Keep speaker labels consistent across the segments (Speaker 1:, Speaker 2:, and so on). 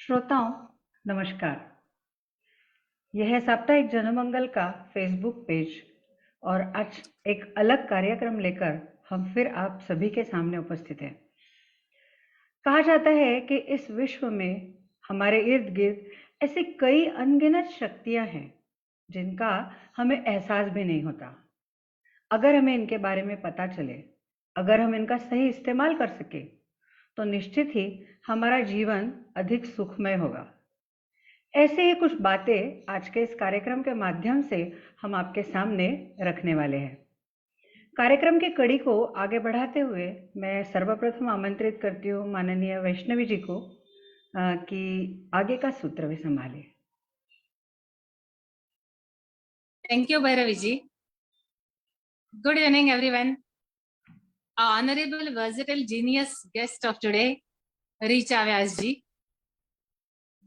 Speaker 1: श्रोताओं, नमस्कार। यह है साप्ताहिक जनमंगल का फेसबुक पेज और आज एक अलग कार्यक्रम लेकर हम फिर आप सभी के सामने उपस्थित हैं। कहा जाता है कि इस विश्व में हमारे इर्द गिर्द ऐसी कई अनगिनत शक्तियां हैं जिनका हमें एहसास भी नहीं होता। अगर हमें इनके बारे में पता चले, अगर हम इनका सही इस्तेमाल कर सके, तो निश्चित ही हमारा जीवन अधिक सुखमय होगा। ऐसे ही कुछ बातें आज के इस कार्यक्रम के माध्यम से हम आपके सामने रखने वाले हैं। कार्यक्रम की कड़ी को आगे बढ़ाते हुए मैं सर्वप्रथम आमंत्रित करती हूँ माननीय वैष्णवी जी को कि आगे का सूत्र वे संभाले।
Speaker 2: Thank you, Bhairavi ji. Good evening, everyone. Our honorable, versatile, genius guest of today, Richa Vyas ji,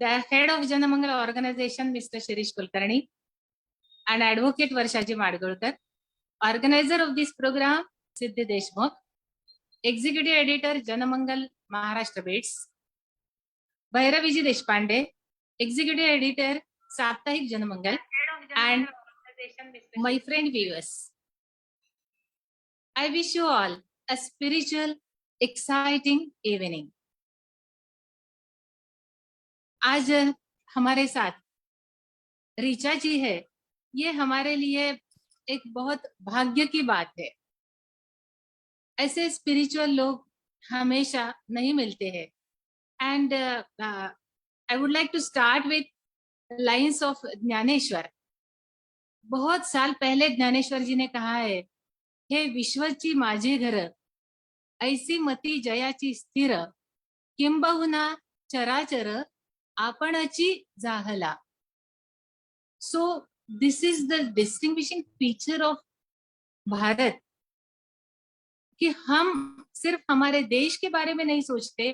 Speaker 2: the head of Janamangal organization, Mr. Shirish Kulkarni, and advocate Varshaji Madgulkar, organizer of this program, Siddhi Deshmukh, executive editor, Janamangal Maharashtra Beats, Bhairavi ji Deshpande, executive editor, Saptahik Janamangal, and my friend viewers. I wish you all a spiritual, exciting evening. आज हमारे साथ रीचा जी है। ये हमारे लिए एक बहुत भाग्य की बात है। ऐसे स्पिरिचुअल लोग हमेशा नहीं मिलते हैं। And I would like to start with lines of Dnyaneshwar. बहुत साल पहले ज्ञानेश्वर जी ने कहा है, हे विश्वची माझे घर, ऐसी मती जयाची स्थिर, किंबहुना चराचर आपणची जाहला. So this is the distinguishing feature of Bharat, कि हम सिर्फ हमारे देश के बारे में नहीं सोचते,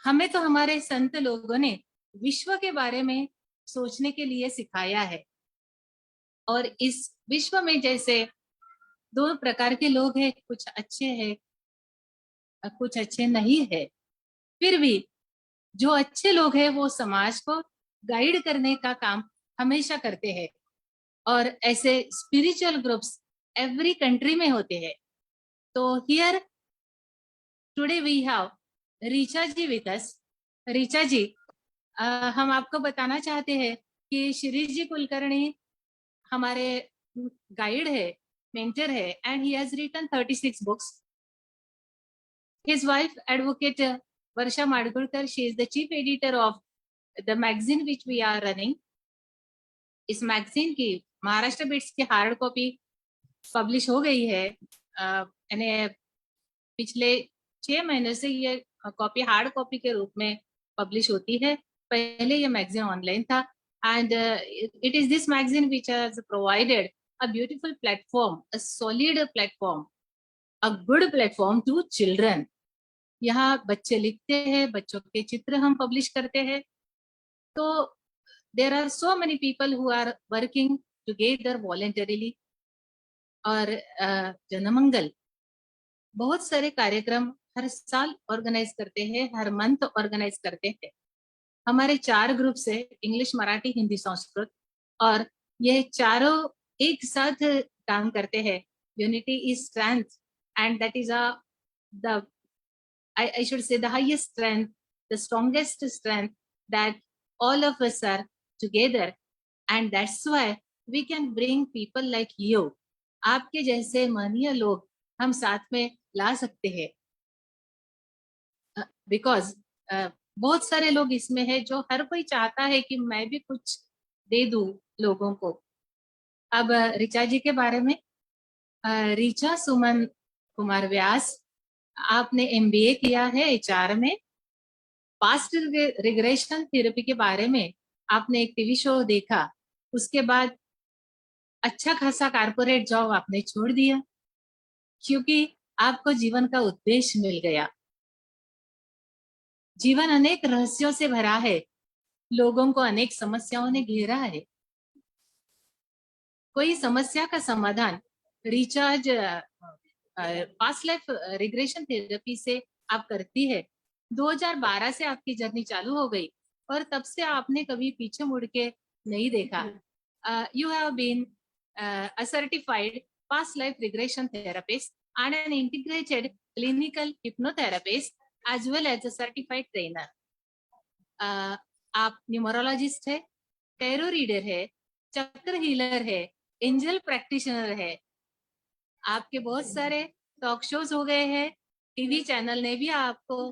Speaker 2: हमें तो हमारे संत लोगों ने विश्व के बारे में सोचने के लिए सिखाया है। और इस विश्व में जैसे दो प्रकार के लोग हैं, कुछ अच्छे हैं, कुछ अच्छे नहीं है, फिर भी जो अच्छे लोग हैं वो समाज को गाइड करने का काम हमेशा करते हैं। और ऐसे स्पिरिचुअल ग्रुप्स एवरी कंट्री में होते हैं। तो here today we have Richa ji with us. Richa ji, हम आपको बताना चाहते हैं कि शिरीष जी कुलकर्णी हमारे गाइड है, मेंटर है, and he has written 36 books. His wife, advocate Varsha Madgulkar, she is the chief editor of the magazine which we are running. इस मैगजीन की महाराष्ट्र बिट्स की हार्ड कॉपी पब्लिश हो गई है। यानी पिछले 6 महीने से ये कॉपी हार्ड कॉपी के रूप में पब्लिश होती है। पहले ये मैगजीन ऑनलाइन था। And it is this magazine which has provided a beautiful platform, a solid platform, a good platform to children. यहाँ बच्चे लिखते हैं, बच्चों के चित्र हम पब्लिश करते हैं। तो there are so many people who are working together voluntarily. और जनमंगल बहुत सारे कार्यक्रम हर साल ऑर्गेनाइज करते हैं, हर मंथ ऑर्गेनाइज करते हैं। हमारे 4 ग्रुप्स है, इंग्लिश, मराठी, हिंदी, संस्कृत, और ये चारों एक साथ काम करते हैं। Unity is strength, and that is the I should say the highest strength, the strongest strength, that all of us are together, and that's why we can bring people like you. आपके जैसे महनीय लोग हम साथ में ला सकते हैं, because बहुत सारे लोग इसमें है जो हर कोई चाहता है कि मैं भी कुछ दे दूं लोगों को। अब ऋचा जी के बारे में, ऋचा सुमन कुमार व्यास, आपने MBA किया है HR में। पास्ट रिग्रेशन थेरेपी के बारे में आपने एक टीवी शो देखा, उसके बाद अच्छा खासा कारपोरेट जॉब आपने छोड़ दिया, क्योंकि आपको जीवन का उद्देश्य मिल गया। जीवन अनेक रहस्यों से भरा है, लोगों को अनेक समस्याओं ने घेरा है। कोई समस्या का समाधान recharge past life regression therapy से आप करती है, 2012 से आपकी जर्नी चालू हो गई और तब से आपने कभी पीछे मुड़ के नहीं देखा. You have been a certified past life regression therapist and an integrated clinical hypnotherapist as well as a certified trainer. आप न्यूमरोलॉजिस्ट है, टैरो रीडर है, चक्र हीलर है, एंजल प्रैक्टिशनर है. आपके बहुत सारे टॉक शोज हो गए हैं, टीवी चैनल ने भी आपको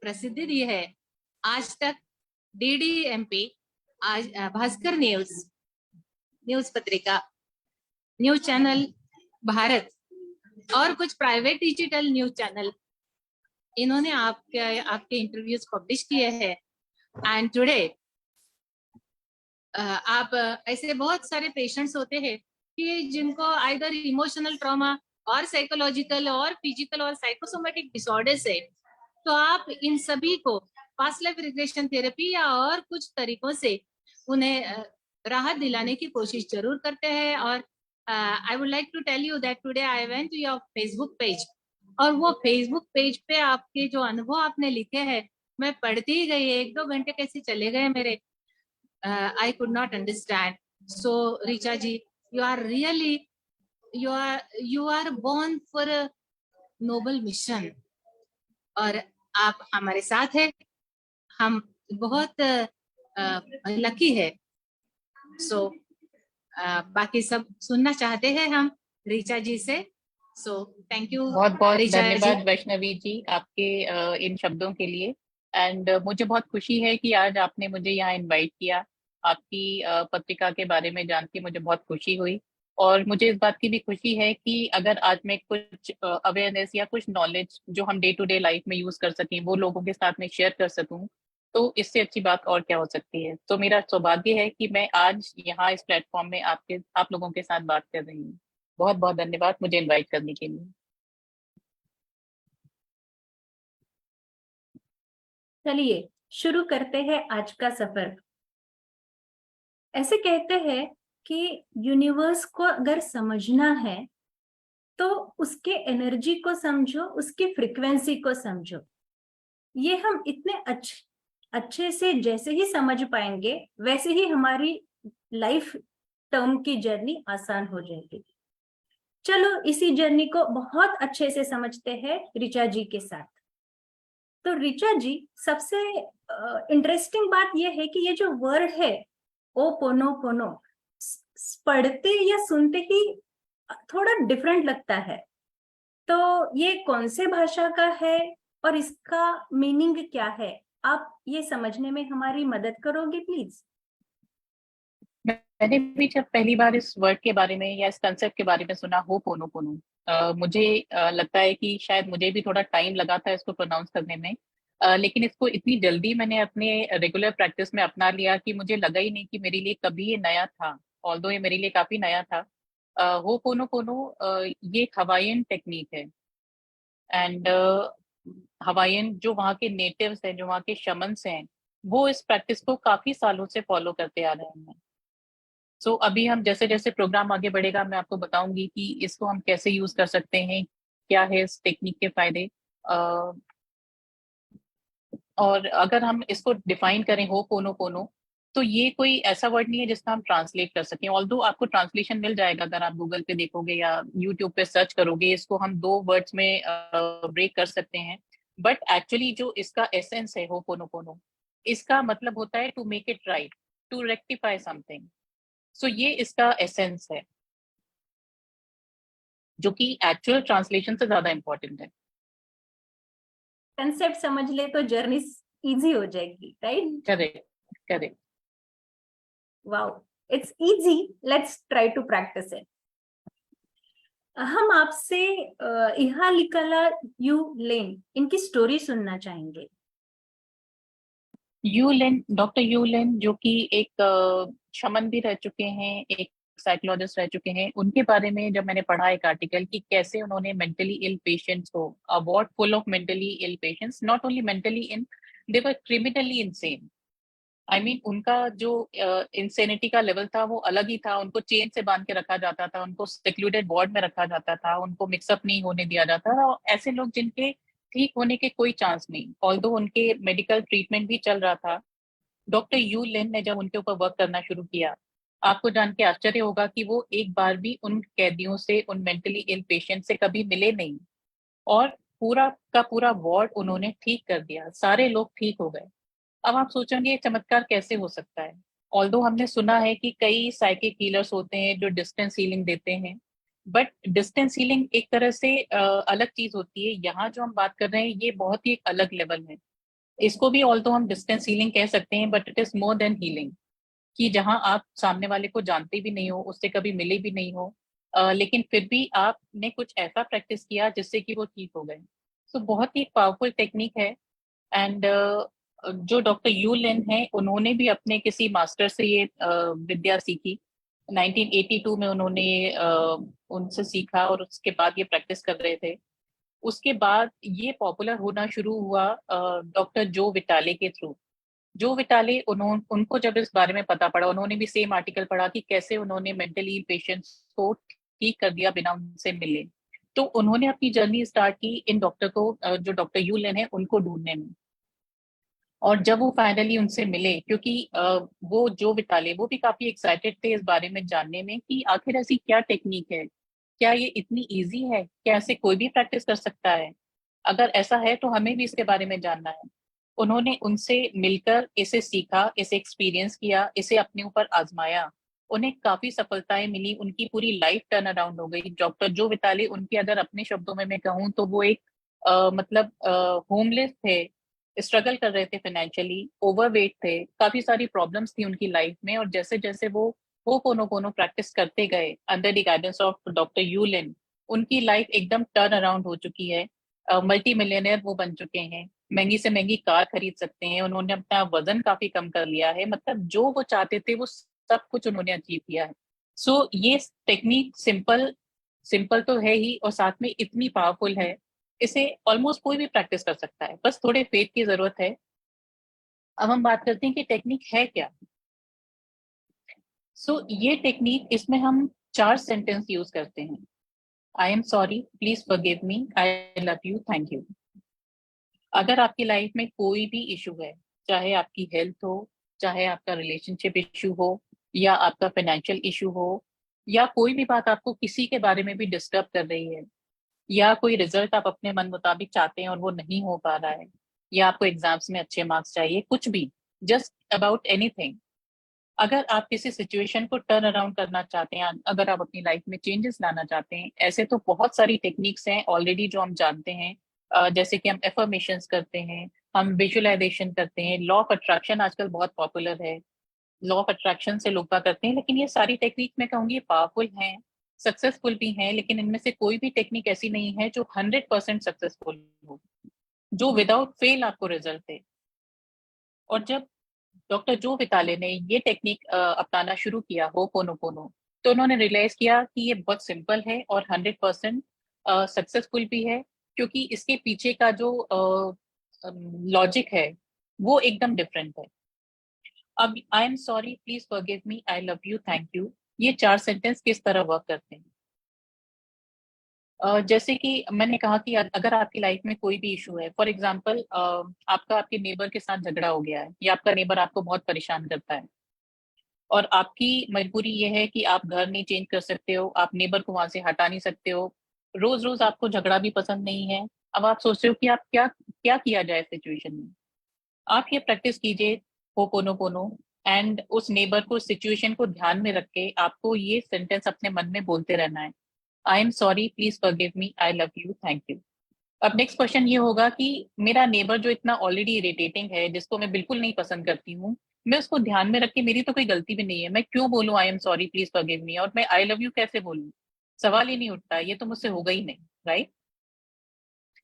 Speaker 2: प्रसिद्धि दी है. आज तक DDMP, आज भास्कर न्यूज पत्रिका, न्यूज चैनल भारत और कुछ प्राइवेट डिजिटल न्यूज चैनल, इन्होंने आपके इंटरव्यूज पब्लिश किए हैं. एंड टुडे आप ऐसे बहुत सारे पेशेंट्स होते हैं कि जिनको आइदर इमोशनल ट्रॉमा और साइकोलॉजिकल और फिजिकल और साइकोसोमेटिक डिसऑर्डर्स है. तो आप इन सभी को पास्ट लाइफ रिग्रेशन थेरेपी या और कुछ तरीकों से उन्हें राहत दिलाने की कोशिश जरूर करते हैं. और I would like to tell you that today I went to your Facebook page, और वो फेसबुक पेज पे आपके जो अनुभव आपने लिखे हैं मैं पढ़ती ही गई. 1-2 घंटे कैसे चले गए मेरे. I could not understand. So Richa ji, you are really, you are born for a noble mission. और आप हमारे साथ हैं, हम बहुत लकी है. सो बाकी सब सुनना चाहते हैं हम ऋचा जी से. सो थैंक यू.
Speaker 3: बहुत बहुत
Speaker 2: ऋचा
Speaker 3: धन्यवाद
Speaker 2: जी.
Speaker 3: वैष्णवी जी आपके इन शब्दों के लिए. एंड मुझे बहुत खुशी है कि आज आपने मुझे यहाँ इनवाइट किया. आपकी पत्रिका के बारे में जान के मुझे बहुत खुशी हुई. और मुझे इस बात की भी खुशी है कि अगर आज मैं कुछ अवेयरनेस या कुछ नॉलेज जो हम डे टू डे लाइफ में यूज कर सकें वो लोगों के साथ में शेयर कर सकूं, तो इससे अच्छी बात और क्या हो सकती है. तो मेरा सौभाग्य है कि मैं आज यहाँ इस प्लेटफॉर्म में आप लोगों के साथ बात कर रही हूँ. बहुत बहुत धन्यवाद मुझे इनवाइट करने के लिए.
Speaker 4: चलिए शुरू करते हैं आज का सफर. ऐसे कहते हैं कि यूनिवर्स को अगर समझना है तो उसके एनर्जी को समझो, उसकी फ्रीक्वेंसी को समझो. ये हम इतने अच्छे से जैसे ही समझ पाएंगे वैसे ही हमारी लाइफ टर्म की जर्नी आसान हो जाएगी. चलो इसी जर्नी को बहुत अच्छे से समझते हैं ऋचा जी के साथ. तो ऋचा जी, सबसे इंटरेस्टिंग बात यह है कि ये जो वर्ड है ओ पोनो पोनो, पढ़ते या सुनते ही थोड़ा डिफरेंट लगता है. तो ये कौन से भाषा का है और इसका मीनिंग क्या है? आप ये समझने में हमारी मदद करोगे प्लीज?
Speaker 3: मैंने भी जब पहली बार इस वर्ड के बारे में या इस कंसेप्ट के बारे में सुना, हो पोनो पोनो, मुझे लगता है कि शायद मुझे भी थोड़ा टाइम लगा था इसको प्रोनाउंस करने में. लेकिन इसको इतनी जल्दी मैंने अपने रेगुलर प्रैक्टिस में अपना लिया कि मुझे लगा ही नहीं कि मेरे लिए कभी ये नया था. ऑल्दो ये मेरे लिए काफी नया था. हो पोनो पोनो ये एक हवाईयन टेक्निक है. एंड हवाईयन जो वहाँ के नेटिव्स हैं, जो वहाँ के शमन्स हैं, वो इस प्रैक्टिस को काफी सालों से फॉलो करते आ रहे हैं. सो अभी हम जैसे जैसे प्रोग्राम आगे बढ़ेगा मैं आपको बताऊंगी कि इसको हम कैसे यूज कर सकते हैं, क्या है इस टेक्निक के फायदे. और अगर हम इसको डिफाइन करें हो पोनो पोनो, तो ये कोई ऐसा वर्ड नहीं है जिसका हम ट्रांसलेट कर सकें. ऑल्दो आपको ट्रांसलेशन मिल जाएगा अगर आप गूगल पे देखोगे या यूट्यूब पे सर्च करोगे. इसको हम 2 वर्ड्स में ब्रेक कर सकते हैं. बट एक्चुअली जो इसका एसेंस है हो पोनो पोनो, इसका मतलब होता है to make it right, to rectify something. So ये इसका एसेंस है, जो कि एक्चुअल ट्रांसलेशन से ज्यादा इंपॉर्टेंट है.
Speaker 4: कंसेप्ट समझ ले तो जर्नी इजी हो जाएगी, right?
Speaker 3: Correct correct.
Speaker 4: Wow, it's easy. Let's try to practice it. हम आपसे इहा लिकला यू लेन इनकी स्टोरी सुनना चाहेंगे.
Speaker 3: यूलेन, डॉक्टर यूलेन जो कि एक शमन भी रह चुके हैं, एक साइकोलॉजिस्ट रह चुके हैं, उनके बारे में जब मैंने पढ़ा एक आर्टिकल कि कैसे उन्होंने मेंटली इल पेशेंट्स को, a ward full of mentally ill patients, not only mentally in, they were criminally insane. I mean उनका जो इंसेनिटी का लेवल था वो अलग ही था. उनको चेन से बांध के रखा जाता था, उनको सेक्लूडेड वार्ड में रखा जाता था, उनको मिक्सअप नहीं होने दिया जाता था. और ऐसे लोग जिनके ठीक होने के कोई चांस नहीं, ऑल्दो उनके मेडिकल ट्रीटमेंट भी चल रहा था। डॉक्टर यू लिन ने जब उनके ऊपर वर्क करना शुरू किया, आपको जान के आश्चर्य होगा कि वो एक बार भी उन कैदियों से, उन मेंटली इल पेशेंट से कभी मिले नहीं, और पूरा का पूरा वार्ड उन्होंने ठीक कर दिया, सारे लोग ठीक हो गए। अब आप सोचेंगे ये चमत्कार कैसे हो सकता है? ऑल्दो हमने सुना है कि कई साइकिक हीलर्स होते हैं जो डिस्टेंस हीलिंग देते हैं, बट डिस्टेंस हीलिंग एक तरह से अलग चीज होती है। यहाँ जो हम बात कर रहे हैं ये बहुत ही एक अलग लेवल है। इसको भी ऑल्दो हम डिस्टेंस हीलिंग कह सकते हैं, but it is more then healing, कि जहां आप सामने वाले को जानते भी नहीं हो, उससे कभी मिले भी नहीं हो, लेकिन फिर भी आपने कुछ ऐसा प्रैक्टिस किया जिससे कि वो ठीक हो गए। तो बहुत ही पावरफुल टेक्निक है। एंड जो डॉक्टर यू लिन है, उन्होंने भी अपने किसी मास्टर से ये विद्या सीखी। 1982 में उन्होंने उनसे सीखा और उसके बाद ये प्रैक्टिस कर रहे थे। उसके बाद ये पॉपुलर होना शुरू हुआ डॉक्टर जो विटाले के थ्रू। जो विटाले, उनको जब इस बारे में पता पड़ा, उन्होंने भी सेम आर्टिकल पढ़ा कि कैसे उन्होंने मेंटली पेशेंट्स को ठीक कर दिया बिना उनसे मिले। तो उन्होंने अपनी जर्नी स्टार्ट की इन डॉक्टर को, जो डॉक्टर यू लिन है, उनको ढूंढने में। और जब वो फाइनली उनसे मिले, क्योंकि वो जो विटाले वो भी काफी एक्साइटेड थे इस बारे में जानने में कि आखिर ऐसी क्या टेक्निक है, क्या ये इतनी इजी है, क्या ऐसे कोई भी प्रैक्टिस कर सकता है? अगर ऐसा है तो हमें भी इसके बारे में जानना है। उन्होंने उनसे मिलकर इसे सीखा, इसे एक्सपीरियंस किया, इसे अपने ऊपर आजमाया। उन्हें काफी सफलताएं मिली, उनकी पूरी लाइफ टर्न अराउंड हो गई। डॉक्टर जो विटाली, उनके अगर अपने शब्दों में मैं कहूँ तो वो एक मतलब होमलेस थे, स्ट्रगल कर रहे थे फाइनेंशियली, ओवरवेट थे, काफी सारी प्रॉब्लम्स थी उनकी लाइफ में। और जैसे जैसे वो होपोनोपोनो प्रैक्टिस करते गए under the guidance of doctor Hew Len, उनकी लाइफ एकदम टर्न अराउंड हो चुकी है। मल्टी मिलियनर वो बन चुके हैं, महंगी से महंगी कार खरीद सकते हैं, उन्होंने अपना वजन काफी कम कर लिया है। मतलब जो वो चाहते थे वो सब कुछ उन्होंने अचीव किया है। सो ये टेक्निक सिंपल सिंपल तो है ही, और साथ में इतनी पावरफुल है, इसे ऑलमोस्ट कोई भी प्रैक्टिस कर सकता है, बस थोड़े फेथ की जरूरत है। अब हम बात करते हैं कि टेक्निक है क्या। ये टेक्निक, इसमें हम 4 सेंटेंस यूज करते हैं। I am sorry, please forgive me, I love you, thank you. अगर आपकी लाइफ में कोई भी इशू है, चाहे आपकी हेल्थ हो, चाहे आपका रिलेशनशिप इशू हो, या आपका फाइनेंशियल इशू हो, या कोई भी बात आपको किसी के बारे में भी डिस्टर्ब कर रही है, या कोई रिजल्ट आप अपने मन मुताबिक चाहते हैं और वो नहीं हो पा रहा है, या आपको एग्जाम्स में अच्छे मार्क्स चाहिए, कुछ भी, जस्ट अबाउट एनीथिंग। अगर आप किसी सिचुएशन को टर्न अराउंड करना चाहते हैं, अगर आप अपनी लाइफ में चेंजेस लाना चाहते हैं, ऐसे तो बहुत सारी टेक्निक्स हैं ऑलरेडी जो हम जानते हैं। जैसे कि हम एफर्मेशंस करते हैं, हम विजुअलाइजेशन करते हैं, लॉ ऑफ अट्रैक्शन आजकल बहुत पॉपुलर है, लॉ ऑफ अट्रैक्शन से लोग बात करते हैं। लेकिन ये सारी टेक्निक मैं कहूंगी पावरफुल हैं, सक्सेसफुल भी हैं, लेकिन इनमें से कोई भी टेक्निक ऐसी नहीं है जो 100% सक्सेसफुल हो, जो विदाउट फेल आपको रिजल्ट दे। और जब डॉक्टर जो विताले ने ये टेक्निक अपनाना शुरू किया होपोनोपोनो, तो उन्होंने रियलाइज किया कि ये बहुत सिंपल है और 100% सक्सेसफुल भी है, क्योंकि इसके पीछे का जो लॉजिक है वो एकदम डिफरेंट है। अब आई am sorry, please forgive me, I love you, thank you, ये 4 सेंटेंस किस तरह वर्क करते हैं? जैसे कि मैंने कहा कि अगर आपकी लाइफ में कोई भी इशू है, फॉर एग्जाम्पल आपका आपके नेबर के साथ झगड़ा हो गया है, या आपका नेबर आपको बहुत परेशान करता है, और आपकी मजबूरी ये है कि आप घर नहीं चेंज कर सकते हो, आप नेबर को वहां से हटा नहीं सकते हो, रोज रोज आपको झगड़ा भी पसंद नहीं है। अब आप सोच रहे हो कि आप क्या क्या किया जाए सिचुएशन में। आप ये प्रैक्टिस कीजिए होपोनोपोनो, एंड उस नेबर को, सिचुएशन को ध्यान में रख के आपको ये सेंटेंस अपने मन में बोलते रहना है। आई am sorry, please forgive me, I love you, thank you. अब नेक्स्ट क्वेश्चन ये होगा कि मेरा नेबर जो इतना ऑलरेडी इरिटेटिंग है, जिसको मैं बिल्कुल नहीं पसंद करती हूँ, मैं उसको ध्यान में रख के, मेरी तो कोई गलती भी नहीं है, मैं क्यों बोलूँ आई एम सॉरी, प्लीज फॉरगिव मी, और मैं आई लव यू कैसे बोलूँ? सवाल ही नहीं उठता, ये तो मुझसे होगा ही नहीं, राइट?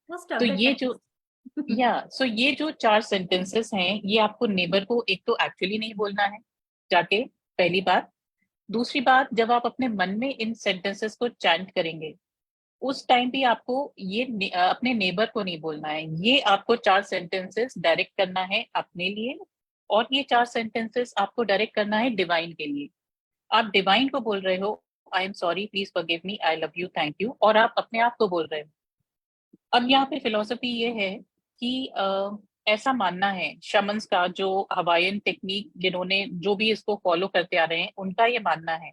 Speaker 4: मोस्ट ऑफ
Speaker 3: तो
Speaker 4: द
Speaker 3: ये जो
Speaker 4: टाइम।
Speaker 3: ये जो 4 सेंटेंसेस हैं, ये आपको नेबर को एक तो एक्चुअली नहीं बोलना है जाके, पहली बात। दूसरी बात, जब आप अपने मन में इन सेंटेंसेस को चैंट करेंगे, उस टाइम भी आपको ये अपने नेबर को नहीं बोलना है, ये आपको 4 सेंटेंसेस डायरेक्ट करना है अपने लिए, और ये 4 सेंटेंसेस आपको डायरेक्ट करना है डिवाइन के लिए। आप डिवाइन को बोल रहे हो आई am sorry, please forgive me, I love you, thank you, और आप अपने आप को बोल रहे हो। अब यहाँ पे फिलोसफी ये है कि ऐसा मानना है, शमन्स का जो हवाईयन टेक्निक जिन्होंने जो भी इसको फॉलो करते आ रहे हैं, उनका ये मानना है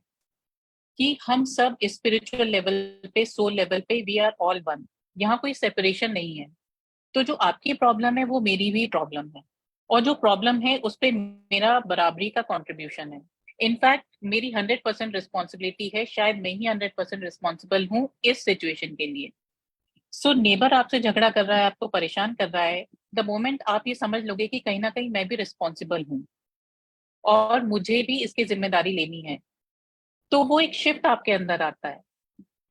Speaker 3: कि हम सब स्पिरिचुअल लेवल पे, सोल लेवल पे वी आर ऑल वन। यहाँ कोई सेपरेशन नहीं है। तो जो आपकी प्रॉब्लम है वो मेरी भी प्रॉब्लम है, और जो प्रॉब्लम है उस पे मेरा बराबरी का कंट्रीब्यूशन है। इनफैक्ट मेरी 100% रिस्पॉन्सिबिलिटी है, शायद मैं ही 100% रिस्पॉन्सिबल हूँ इस सिचुएशन के लिए। सो नेबर आपसे झगड़ा कर रहा है, आपको परेशान कर रहा है, द मोमेंट आप ये समझ लोगे कि कहीं ना कहीं मैं भी रिस्पॉन्सिबल हूँ और मुझे भी इसकी जिम्मेदारी लेनी है, तो वो एक शिफ्ट आपके अंदर आता है।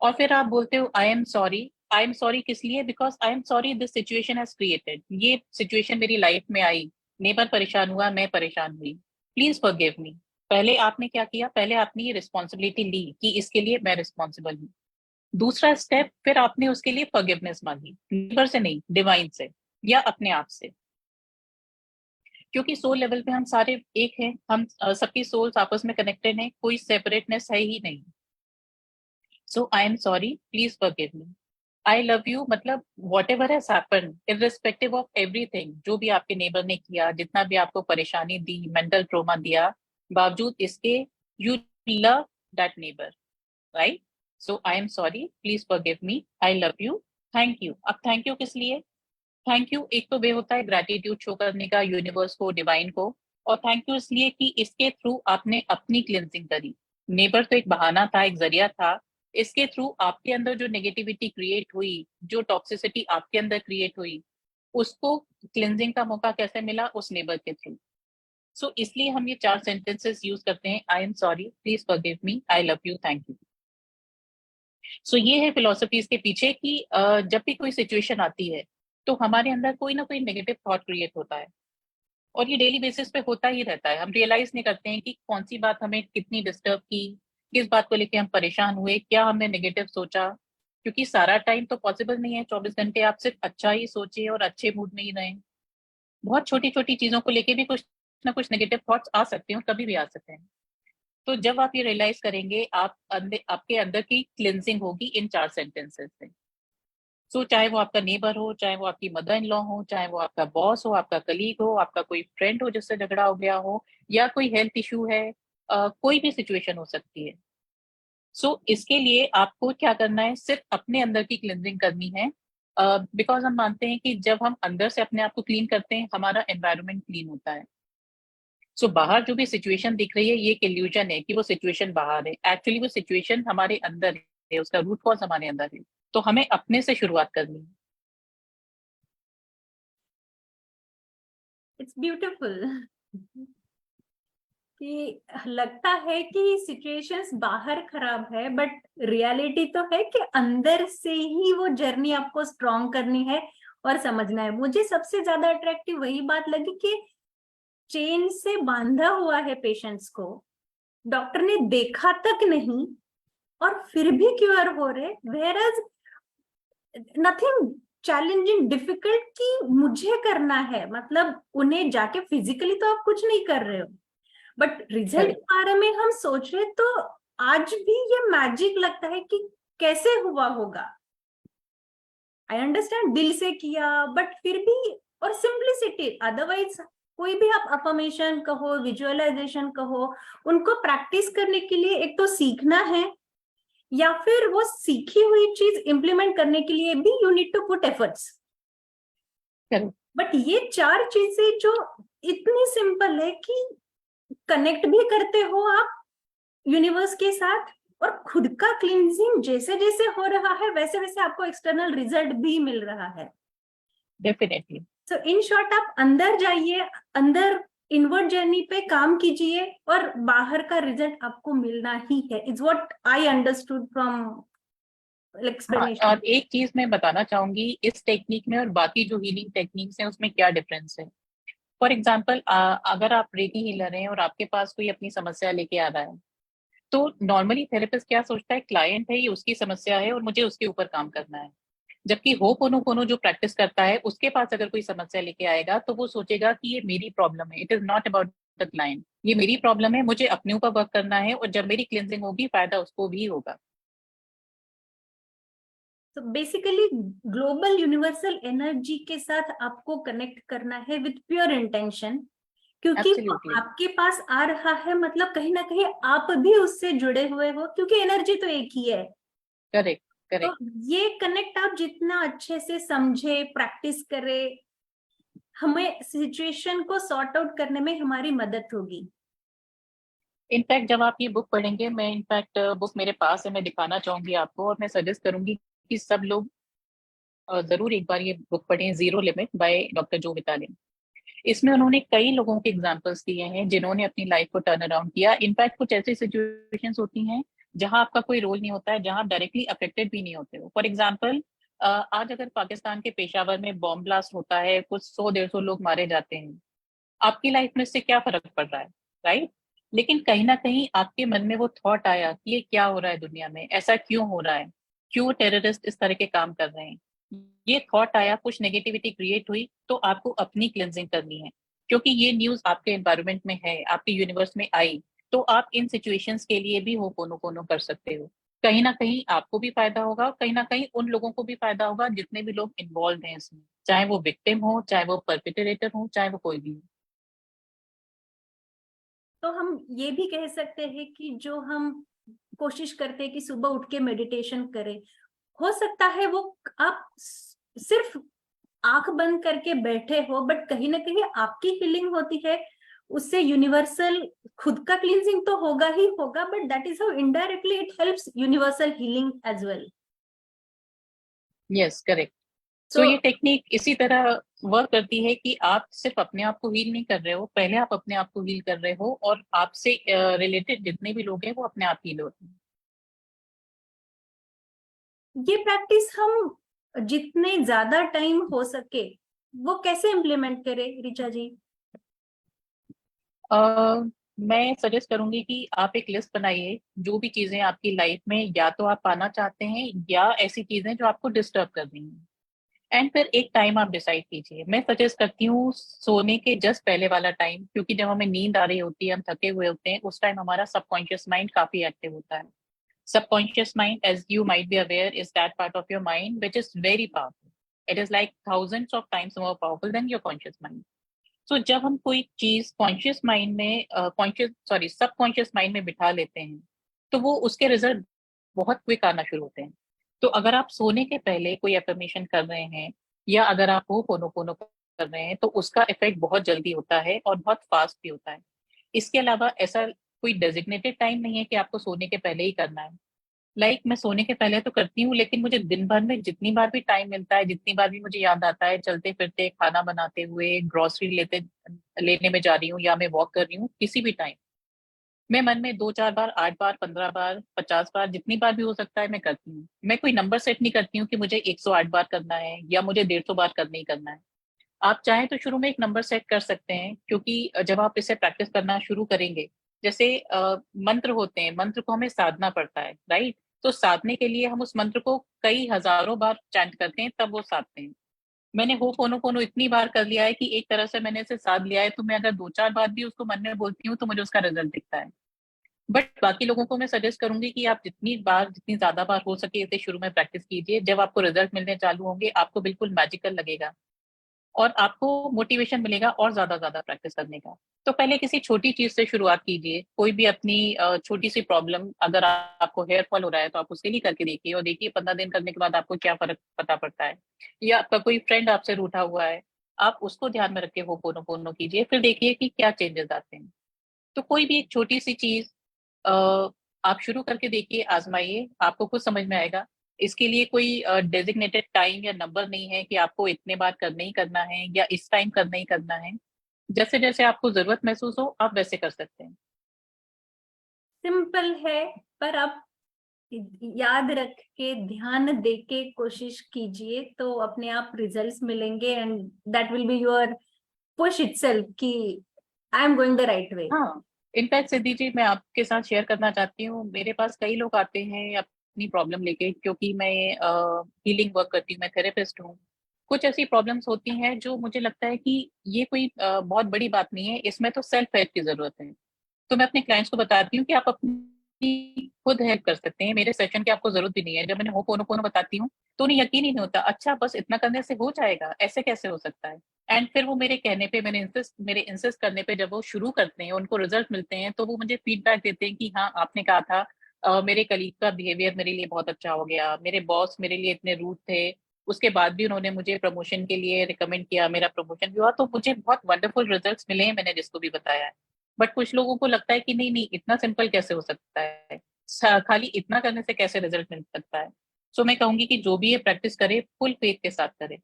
Speaker 3: और फिर आप बोलते हो आई am sorry. I am sorry किस लिए? Because I am sorry this situation has created, ये सिचुएशन मेरी लाइफ में आई, नेबर परेशान हुआ, मैं परेशान हुई, प्लीज फॉरगिव मी। पहले आपने क्या किया? पहले आपने ये रिस्पॉन्सिबिलिटी ली कि इसके लिए मैं रिस्पॉन्सिबल हूँ। दूसरा स्टेप, फिर आपने उसके लिए फॉरगिवनेस मांगी, नेबर से नहीं, डिवाइन से या अपने आप से। क्योंकि सोल लेवल पे हम सारे एक हैं, हम सबकी सोल्स आपस में कनेक्टेड हैं, कोई सेपरेटनेस है ही नहीं। So I am sorry, please forgive me. I love you मतलब whatever has happened, irrespective of everything, जो भी आपके नेबर ने किया, जितना भी आपको परेशानी दी, मेंटल ट्रोमा दिया, बावजूद इसके you love that neighbour, right? So I am sorry, please forgive me, I love you, thank you. अब थैंक यू किस लिए? थैंक यू एक तो वे होता है ग्रैटिट्यूड शो करने का यूनिवर्स को, डिवाइन को। और थैंक यू इसलिए कि इसके थ्रू आपने अपनी क्लिनजिंग करी। नेबर तो एक बहाना था, एक जरिया था। इसके थ्रू आपके अंदर जो नेगेटिविटी क्रिएट हुई, जो टॉक्सिसिटी आपके अंदर क्रिएट हुई, उसको क्लिनजिंग का मौका कैसे मिला? उस नेबर के थ्रू। सो इसलिए हम ये 4 सेंटेंसेस यूज करते हैं, I am sorry, please forgive me, I love you, thank you. So ये है फिलोसफी इसके पीछे कि जब भी कोई सिचुएशन आती है तो हमारे अंदर कोई ना कोई नेगेटिव थॉट क्रिएट होता है, और ये डेली बेसिस पे होता ही रहता है। हम रियलाइज नहीं करते हैं कि कौन सी बात हमें कितनी डिस्टर्ब की, किस बात को लेके हम परेशान हुए, क्या हमने नेगेटिव सोचा। क्योंकि सारा टाइम तो पॉसिबल नहीं है 24 घंटे आप सिर्फ अच्छा ही सोचिए और अच्छे मूड में ही रहें। बहुत छोटी छोटी चीजों को लेके भी कुछ ना कुछ नेगेटिव थॉट्स आ सकते हैं, और कभी भी आ सकते हैं। तो जब आप ये रियलाइज करेंगे, आपके अंदर की क्लिनजिंग होगी इन 4 सेंटेंसेस से। सो चाहे वो आपका नेबर हो, चाहे वो आपकी मदर इन लॉ हो, चाहे वो आपका बॉस हो, आपका कलीग हो, आपका कोई फ्रेंड हो जिससे झगड़ा हो गया हो, या कोई हेल्थ इशू है, कोई भी सिचुएशन हो सकती है। सो इसके लिए आपको क्या करना है? सिर्फ अपने अंदर की क्लिनजिंग करनी है। बिकॉज हम मानते हैं कि जब हम अंदर से अपने आप को क्लीन करते हैं, हमारा एनवायरनमेंट क्लीन होता है। सो बाहर जो भी सिचुएशन दिख रही है, ये एक इल्यूजन है कि वो सिचुएशन बाहर है। एक्चुअली वो सिचुएशन हमारे अंदर है, उसका रूट कॉज हमारे अंदर है। तो हमें अपने से शुरुआत करनी है।
Speaker 4: इट्स ब्यूटीफुल कि लगता है कि सिचुएशंस बाहर खराब है, बट रियलिटी तो है कि अंदर से ही वो जर्नी आपको स्ट्रॉन्ग करनी है और समझना है। मुझे सबसे ज्यादा अट्रैक्टिव वही बात लगी कि चेन से बांधा हुआ है पेशेंट्स को, डॉक्टर ने देखा तक नहीं और फिर भी क्योर हो रहे, where as nothing challenging difficult कि मुझे करना है। मतलब उन्हें जाके फिजिकली तो आप कुछ नहीं कर रहे हो, बट रिजल्ट के बारे में हम सोच रहे, तो आज भी ये मैजिक लगता है कि कैसे हुआ होगा। आई अंडरस्टैंड दिल से किया, बट फिर भी, और सिंप्लिसिटी। अदरवाइज कोई भी आप अफर्मेशन कहो, विजुअलाइजेशन कहो, उनको प्रैक्टिस करने के लिए एक तो सीखना है, या फिर वो सीखी हुई चीज इंप्लीमेंट करने के लिए भी you need to put efforts. But ये 4 चीजें जो इतनी सिंपल है कि कनेक्ट भी करते हो आप यूनिवर्स के साथ, और खुद का क्लींजिंग जैसे जैसे हो रहा है वैसे वैसे आपको एक्सटर्नल रिजल्ट भी मिल रहा है।
Speaker 3: डेफिनेटली।
Speaker 4: सो इन शॉर्ट, आप अंदर जाइए, अंदर इनवर्ड जर्नी पे काम कीजिए, और बाहर का रिजल्ट आपको मिलना ही है। It's what I understood from explanation.
Speaker 3: और एक चीज मैं बताना चाहूंगी, इस टेक्निक में और बाकी जो हीलिंग टेक्निक्स हैं उसमें क्या डिफरेंस है। फॉर एग्जाम्पल, अगर आप रेकी हीलर हैं और आपके पास कोई अपनी समस्या लेके आ रहा है, तो नॉर्मली थेरेपिस्ट क्या सोचता है, क्लाइंट है, ये उसकी समस्या है और मुझे उसके ऊपर काम करना है। जबकि होपोनोपोनो जो प्रैक्टिस करता है, उसके पास अगर कोई समस्या लेके आएगा तो वो सोचेगा कि ये मेरी प्रॉब्लम है, it is not about the client, ये मेरी प्रॉब्लम है, मुझे अपने ऊपर वर्क करना है, और जब मेरी क्लिनजिंग होगी फायदा उसको भी होगा।
Speaker 4: तो बेसिकली ग्लोबल यूनिवर्सल एनर्जी के साथ आपको कनेक्ट करना है विथ प्योर इंटेंशन, क्योंकि वो
Speaker 3: एब्सोल्युटली
Speaker 4: आपके पास आ रहा है, मतलब कहीं ना कहीं आप भी उससे जुड़े हुए हो, क्योंकि एनर्जी तो एक ही है।
Speaker 3: करेक्ट
Speaker 4: तो
Speaker 3: करेक्ट।
Speaker 4: ये कनेक्ट आप जितना अच्छे से समझे, प्रैक्टिस करें, हमें सिचुएशन को सॉर्ट आउट करने में हमारी मदद होगी।
Speaker 3: इनफैक्ट जब आप ये बुक पढ़ेंगे, मैं इनफैक्ट बुक मेरे पास है, मैं दिखाना चाहूंगी आपको, और मैं सजेस्ट करूंगी कि सब लोग जरूर एक बार ये बुक पढ़ें, जीरो लिमिट बाय डॉक्टर जो विटालिन। इसमें उन्होंने कई लोगों के एग्जाम्पल्स दिए हैं जिन्होंने अपनी लाइफ को टर्न अराउंड किया। इनफैक्ट कुछ ऐसी सिचुएशंस होती हैं जहां आपका कोई रोल नहीं होता है, जहां आप डायरेक्टली अफेक्टेड भी नहीं होते हो। फॉर एग्जाम्पल, आज अगर पाकिस्तान के पेशावर में बॉम्ब ब्लास्ट होता है, कुछ 100-150 लोग मारे जाते हैं, आपकी लाइफ में इससे क्या फर्क पड़ रहा है, राइट? लेकिन कहीं ना कहीं आपके मन में वो थॉट आया कि ये क्या हो रहा है दुनिया में, ऐसा क्यों हो रहा है, क्यों टेररिस्ट इस तरह के काम कर रहे हैं, ये थॉट आया, कुछ नेगेटिविटी क्रिएट हुई, तो आपको अपनी क्लेंजिंग करनी है। क्योंकि ये न्यूज आपके एनवायरनमेंट में है, आपके यूनिवर्स में आई, तो आप इन सिचुएशंस के लिए भी होपोनोपोनो कर सकते हो। कहीं ना कहीं आपको भी फायदा होगा, कहीं ना कहीं उन लोगों को भी फायदा होगा जितने भी लोग इन्वॉल्व हैं इसमें, चाहे वो विक्टिम हो, चाहे वो परपिटेटर हो, चाहे वो कोई भी हो।
Speaker 4: तो हम ये भी कह सकते हैं कि जो हम कोशिश करते हैं कि सुबह उठ के मेडिटेशन करें, हो सकता है वो आप सिर्फ आंख बंद करके बैठे हो, बट कहीं ना कहीं आपकी हीलिंग होती है उससे। यूनिवर्सल खुद का क्लींजिंग तो होगा ही होगा, but that is how indirectly it helps universal healing as well.
Speaker 3: Yes correct. So
Speaker 4: तो
Speaker 3: ये टेक्निक इसी तरह वर्क करती है कि आप सिर्फ अपने आप को हील नहीं कर रहे हो, पहले आप अपने आप को हील कर रहे हो, और आपसे रिलेटेड जितने भी लोग हैं वो अपने आप हील होते हैं।
Speaker 4: ये प्रैक्टिस हम जितने ज्यादा टाइम हो सके वो कैसे इम्प्लीमेंट करें, ऋचा जी?
Speaker 3: मैं सजेस्ट करूंगी कि आप एक लिस्ट बनाइए, जो भी चीजें आपकी लाइफ में या तो आप पाना चाहते हैं या ऐसी चीजें जो आपको डिस्टर्ब कर रही हैं, एंड फिर एक टाइम आप डिसाइड कीजिए। मैं सजेस्ट करती हूँ सोने के जस्ट पहले वाला टाइम, क्योंकि जब हमें नींद आ रही होती है, हम थके हुए होते हैं, उस टाइम हमारा सबकॉन्शियस माइंड काफी एक्टिव होता है। Subconscious mind, as you might be aware, is that part of your mind which is very powerful. It is like thousands of times more powerful than your conscious mind. So जब हम कोई चीज conscious mind में subconscious mind में बिठा लेते हैं, तो वो उसके रिजल्ट बहुत क्विक आना शुरू होते हैं। तो अगर आप सोने के पहले कोई एफर्मेशन कर रहे हैं, या अगर आप वो पोनो कर रहे हैं, तो उसका इफेक्ट बहुत जल्दी होता है और बहुत फास्ट भी होता है। इसके अलावा ऐसा कोई डेजिग्नेटेड टाइम नहीं है कि आपको सोने के पहले ही करना है। मैं सोने के पहले तो करती हूँ, लेकिन मुझे दिन भर में जितनी बार भी टाइम मिलता है, जितनी बार भी मुझे याद आता है, चलते फिरते, खाना बनाते हुए, ग्रोसरी लेने में जा रही हूँ, या मैं वॉक कर रही हूँ, किसी भी टाइम मैं मन में 2-4 बार, 8 बार, 15 बार, 50 बार, जितनी बार भी हो सकता है मैं करती हूँ। मैं कोई नंबर सेट नहीं करती हूँ कि मुझे 108 बार करना है या मुझे 150 बार करना ही करना है। आप चाहें तो शुरू में एक नंबर सेट कर सकते हैं, क्योंकि जब आप इसे प्रैक्टिस करना शुरू करेंगे, जैसे मंत्र होते हैं, मंत्र को हमें साधना पड़ता है, राइट? तो साधने के लिए हम उस मंत्र को कई हजारों बार चैंट करते हैं, तब वो साधते हैं। मैंने होपोनोपोनो इतनी बार कर लिया है कि एक तरह से मैंने इसे साध लिया है, तो मैं अगर 2-4 बार भी उसको मन में बोलती हूँ तो मुझे उसका रिजल्ट दिखता है। बट बाकी लोगों को मैं सजेस्ट करूंगी कि आप जितनी ज्यादा बार हो सके इसे शुरू में प्रैक्टिस कीजिए। जब आपको रिजल्ट मिलने चालू होंगे, आपको बिल्कुल मैजिकल लगेगा, और आपको मोटिवेशन मिलेगा और ज्यादा ज्यादा प्रैक्टिस करने का। तो पहले किसी छोटी चीज से शुरुआत कीजिए। कोई भी अपनी छोटी सी प्रॉब्लम, अगर आपको हेयर फॉल हो रहा है तो आप उसके लिए करके देखिए, और देखिए 15 दिन करने के बाद आपको क्या फर्क पता पड़ता है। या आपका कोई फ्रेंड आपसे रूठा हुआ है, आप उसको ध्यान में रख के वो पोनो पोनो कीजिए, फिर देखिए कि क्या चेंजेस आते हैं। तो कोई भी एक छोटी सी चीज आप शुरू करके देखिए, आजमाइए, आपको कुछ समझ में आएगा। इसके लिए कोई डेजिग्नेटेड टाइम या नंबर नहीं है कि आपको इतने बार करना ही करना है या इस टाइम करना ही करना है। जैसे जैसे आपको जरूरत महसूस हो, आप वैसे कर सकते हैं।
Speaker 4: सिंपल है, पर आप याद रख के ध्यान दे के कोशिश कीजिए तो अपने आप रिजल्ट्स मिलेंगे, and that will be your push itself कि I am going the right way.
Speaker 3: हाँ, इनफैक्ट सिद्धि जी, मैं आपके साथ शेयर करना चाहती हूँ, मेरे पास कई लोग आते हैं अपनी प्रॉब्लम लेके, क्योंकि मैं हीलिंग वर्क करती हूँ, मैं थेरेपिस्ट हूँ। कुछ ऐसी प्रॉब्लम्स होती हैं जो मुझे लगता है कि ये कोई बहुत बड़ी बात नहीं है, इसमें तो सेल्फ हेल्प की जरूरत है। तो मैं अपने क्लाइंट्स को बताती हूँ कि आप अपनी खुद हेल्प कर सकते हैं। मेरे सेशन की आपको जरूरत भी नहीं है। जब मैंने होपोनोपोनो बताती हूँ तो उन्हें यकीन ही नहीं होता, अच्छा बस इतना करने से हो जाएगा, ऐसे कैसे हो सकता है। एंड फिर वो मेरे कहने पे, मेरे इंसिस्ट करने पे जब वो शुरू करते हैं, उनको रिजल्ट मिलते हैं, तो वो मुझे फीडबैक देते हैं कि हाँ आपने कहा था, मेरे कलीग का बिहेवियर मेरे लिए बहुत अच्छा हो गया, मेरे बॉस मेरे लिए इतने रूड थे, उसके बाद भी उन्होंने मुझे प्रमोशन के लिए रिकमेंड किया, मेरा प्रमोशन भी हुआ, तो मुझे बहुत वंडरफुल रिजल्ट्स मिले हैं, मैंने जिसको भी बताया है। बट कुछ लोगों को लगता है कि नहीं नहीं, इतना सिंपल कैसे हो सकता है, खाली इतना करने से कैसे रिजल्ट मिल सकता है। सो मैं कहूंगी कि जो भी ये प्रैक्टिस करे, फुल फेथ के साथ करे।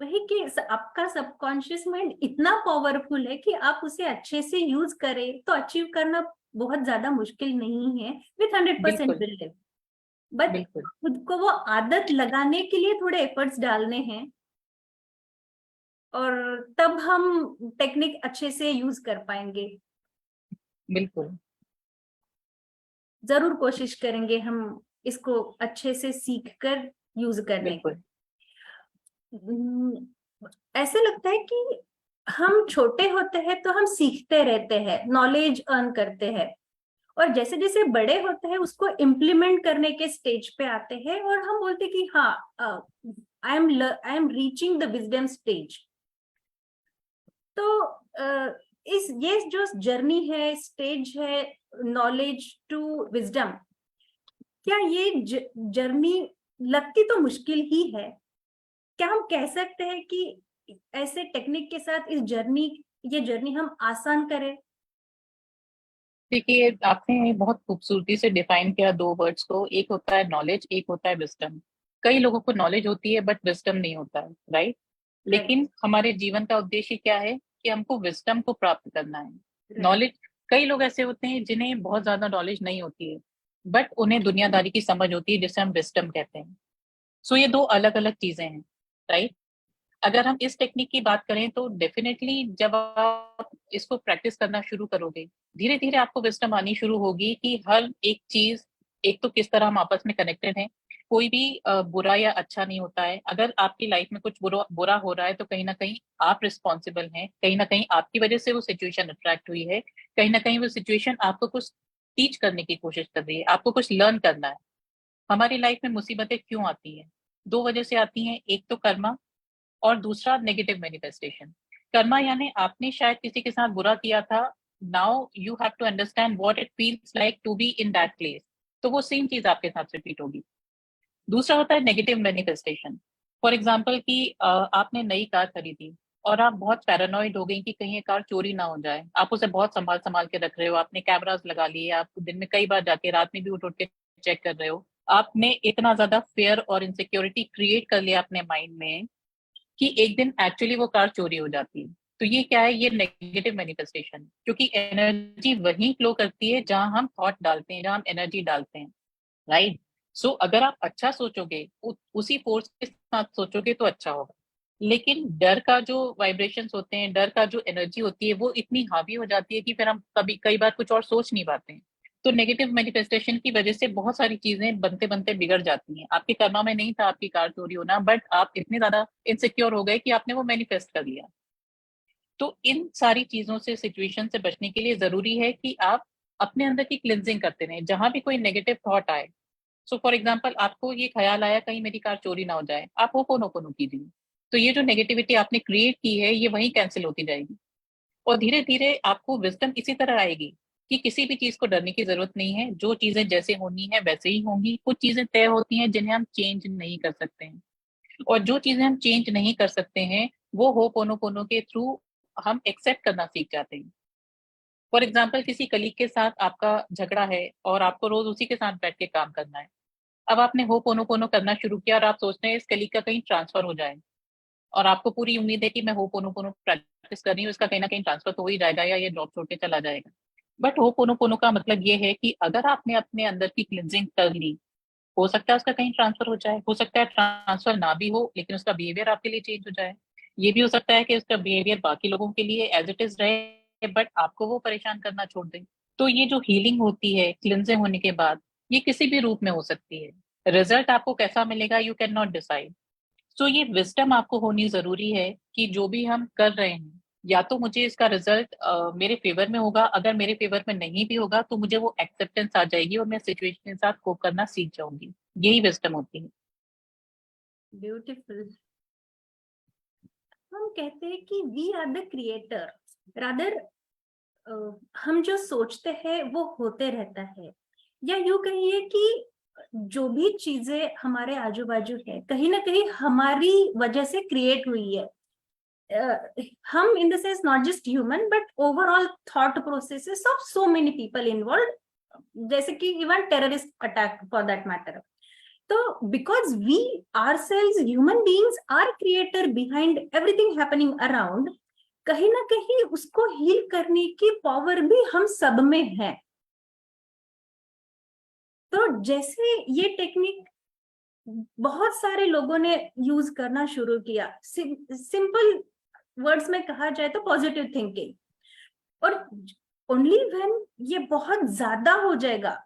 Speaker 4: वही कि आपका सबकॉन्शियस माइंड इतना पावरफुल है कि आप उसे अच्छे से यूज करें तो अचीव करना बहुत ज्यादा मुश्किल नहीं है, विथ 100%
Speaker 3: बिल्कुल
Speaker 4: बिलीव। बट
Speaker 3: बिल्कुल
Speaker 4: खुद को वो आदत लगाने के लिए थोड़े एफर्ट्स डालने हैं, और तब हम टेक्निक अच्छे से यूज कर पाएंगे।
Speaker 3: बिल्कुल
Speaker 4: जरूर कोशिश करेंगे हम इसको अच्छे से सीख कर यूज करने की।
Speaker 3: बिल्कुल
Speaker 4: ऐसे लगता है कि हम छोटे होते हैं तो हम सीखते रहते हैं, नॉलेज अर्न करते हैं, और जैसे जैसे बड़े होते हैं उसको इम्प्लीमेंट करने के स्टेज पे आते हैं और हम बोलते हैं कि हाँ, I am reaching the wisdom stage. तो इस ये जो जर्नी है, स्टेज है, नॉलेज टू विजडम, क्या ये जर्नी लगती तो मुश्किल ही है, क्या हम कह सकते हैं कि ऐसे टेक्निक के साथ ये जर्नी हम आसान करें?
Speaker 3: देखिए, आपने बहुत खूबसूरती से डिफाइन किया दो वर्ड्स को, एक होता है नॉलेज, एक होता है विजडम। कई लोगों को नॉलेज होती है बट विजडम नहीं होता है, राइट।
Speaker 4: राइट।
Speaker 3: लेकिन हमारे जीवन का उद्देश्य क्या है कि हमको विजडम को प्राप्त करना है।
Speaker 4: राइट।
Speaker 3: नॉलेज, कई लोग ऐसे होते हैं जिन्हें बहुत ज्यादा नॉलेज नहीं होती है, बट उन्हें दुनियादारी की समझ होती है, जिसे हम विजडम कहते हैं। सो ये दो अलग अलग चीजें हैं, राइट। अगर हम इस टेक्निक की बात करें तो डेफिनेटली जब आप इसको प्रैक्टिस करना शुरू करोगे, धीरे धीरे आपको विजडम आनी शुरू होगी कि हर एक चीज, एक तो किस तरह हम आपस में कनेक्टेड हैं। कोई भी बुरा या अच्छा नहीं होता है। अगर आपकी लाइफ में कुछ बुरा बुरा हो रहा है तो कहीं ना कहीं आप रिस्पॉन्सिबल हैं, कहीं ना कहीं आपकी वजह से वो सिचुएशन अट्रैक्ट हुई है, कहीं ना कहीं वो सिचुएशन आपको कुछ टीच करने की कोशिश कर रही है, आपको कुछ लर्न करना है। हमारी लाइफ में मुसीबतें क्यों आती हैं? दो वजह से आती हैं, एक तो कर्मा, और दूसरा नेगेटिव मैनिफेस्टेशन। कर्मा यानी आपने शायद किसी के साथ बुरा किया था, now you have to understand what it feels like to be in that place, तो वो सेम चीज आपके साथ रिपीट होगी। दूसरा होता है नेगेटिव मैनिफेस्टेशन। फॉर एग्जाम्पल कि आपने नई कार खरीदी और आप बहुत पैरानॉइड हो गई कि कहीं ये कार चोरी ना हो जाए, आप उसे बहुत संभाल संभाल के रख रहे हो, आपने कैमरास लगा लिए, आप दिन में कई बार जाके, रात में भी उठ उठ के चेक कर रहे हो। आपने इतना ज्यादा फेयर और इनसिक्योरिटी क्रिएट कर लिया अपने माइंड में कि एक दिन एक्चुअली वो कार चोरी हो जाती है। तो ये क्या है? ये नेगेटिव मैनिफेस्टेशन, क्योंकि एनर्जी वहीं फ्लो करती है जहां हम थॉट डालते हैं, जहां हम एनर्जी डालते हैं, राइट। सो अगर आप अच्छा सोचोगे, उसी फोर्स के साथ सोचोगे तो अच्छा होगा। लेकिन डर का जो वाइब्रेशंस होते हैं, डर का जो एनर्जी होती है, वो इतनी हावी हो जाती है कि फिर हम कभी कई बार कुछ और सोच नहीं पाते हैं। तो नेगेटिव मैनिफेस्टेशन की वजह से बहुत सारी चीजें बनते बनते बिगड़ जाती हैं। आपके कर्मा में नहीं था आपकी कार चोरी होना, बट आप इतने ज्यादा इनसिक्योर हो गए कि आपने वो मैनिफेस्ट कर लिया। तो इन सारी चीजों से, सिचुएशन से बचने के लिए जरूरी है कि आप अपने अंदर की क्लिनजिंग करते रहें। जहां भी कोई नेगेटिव थॉट आए, सो फॉर एग्जाम्पल आपको ये ख्याल आया कहीं मेरी कार चोरी ना हो जाए, आप होपोनोपोनो कीजिए। तो ये जो नेगेटिविटी आपने क्रिएट की है, ये वहीं कैंसिल होती जाएगी। और धीरे धीरे आपको विजडम इसी तरह आएगी कि किसी भी चीज को डरने की जरूरत नहीं है, जो चीजें जैसे होनी है वैसे ही होंगी। कुछ चीजें तय होती हैं जिन्हें हम चेंज नहीं कर सकते हैं, और जो चीजें हम चेंज नहीं कर सकते हैं वो होपोनोपोनो के थ्रू हम एक्सेप्ट करना सीख जाते हैं। फॉर एग्जाम्पल किसी कलीग के साथ आपका झगड़ा है और आपको रोज उसी के साथ बैठ के काम करना है। अब आपने होपोनोपोनो करना शुरू किया और आप सोचते हैं इस कलीग का कहीं ट्रांसफर हो जाए, और आपको पूरी उम्मीद है कि मैं होपोनोपोनो प्रैक्टिस कर रही हूँ, इसका कहीं ना कहीं ट्रांसफर तो हो ही जाएगा या ये जॉब छोड़ के चला जाएगा। बट होपोनोपोनो का मतलब ये है कि अगर आपने अपने अंदर की क्लिनजिंग कर ली, हो सकता है उसका कहीं ट्रांसफर हो जाए, हो सकता है ट्रांसफर ना भी हो लेकिन उसका बिहेवियर आपके लिए चेंज हो जाए। ये भी हो सकता है कि उसका बिहेवियर बाकी लोगों के लिए एज इट इज रहे, बट आपको वो परेशान करना छोड़ दे। तो ये जो हीलिंग होती है क्लिनजिंग होने के बाद, ये किसी भी रूप में हो सकती है। रिजल्ट आपको कैसा मिलेगा यू कैन नॉट डिसाइड। सो ये विजडम आपको होनी जरूरी है कि जो भी हम कर रहे हैं, या तो मुझे इसका रिजल्ट मेरे फेवर में होगा, अगर मेरे फेवर में नहीं भी होगा तो मुझे वो एक्सेप्टेंस आ जाएगी और मैं सिचुएशन के साथ कोप करना सीख जाऊंगी। यही विजडम होती है।
Speaker 4: ब्यूटीफुल। हम कहते हैं कि we are the creator, rather हम जो सोचते हैं वो होते रहता है, या यूं कहिए कि जो भी चीजें हमारे आजू बाजू है कहीं ना कहीं हमारी वजह से क्रिएट हुई है। हम in the sense not just human but overall thought processes of so many people involve, जैसे कि even terrorist attack for that matter. तो because we ourselves human beings are creator behind everything happening around, कहीं ना कहीं उसको heal करने की power भी हम सब में है। तो जैसे ये टेक्निक बहुत सारे लोगों ने यूज करना शुरू किया, सिंपल वर्ड्स में कहा जाए तो पॉजिटिव थिंकिंग, और ओनली व्हेन ये बहुत ज्यादा हो जाएगा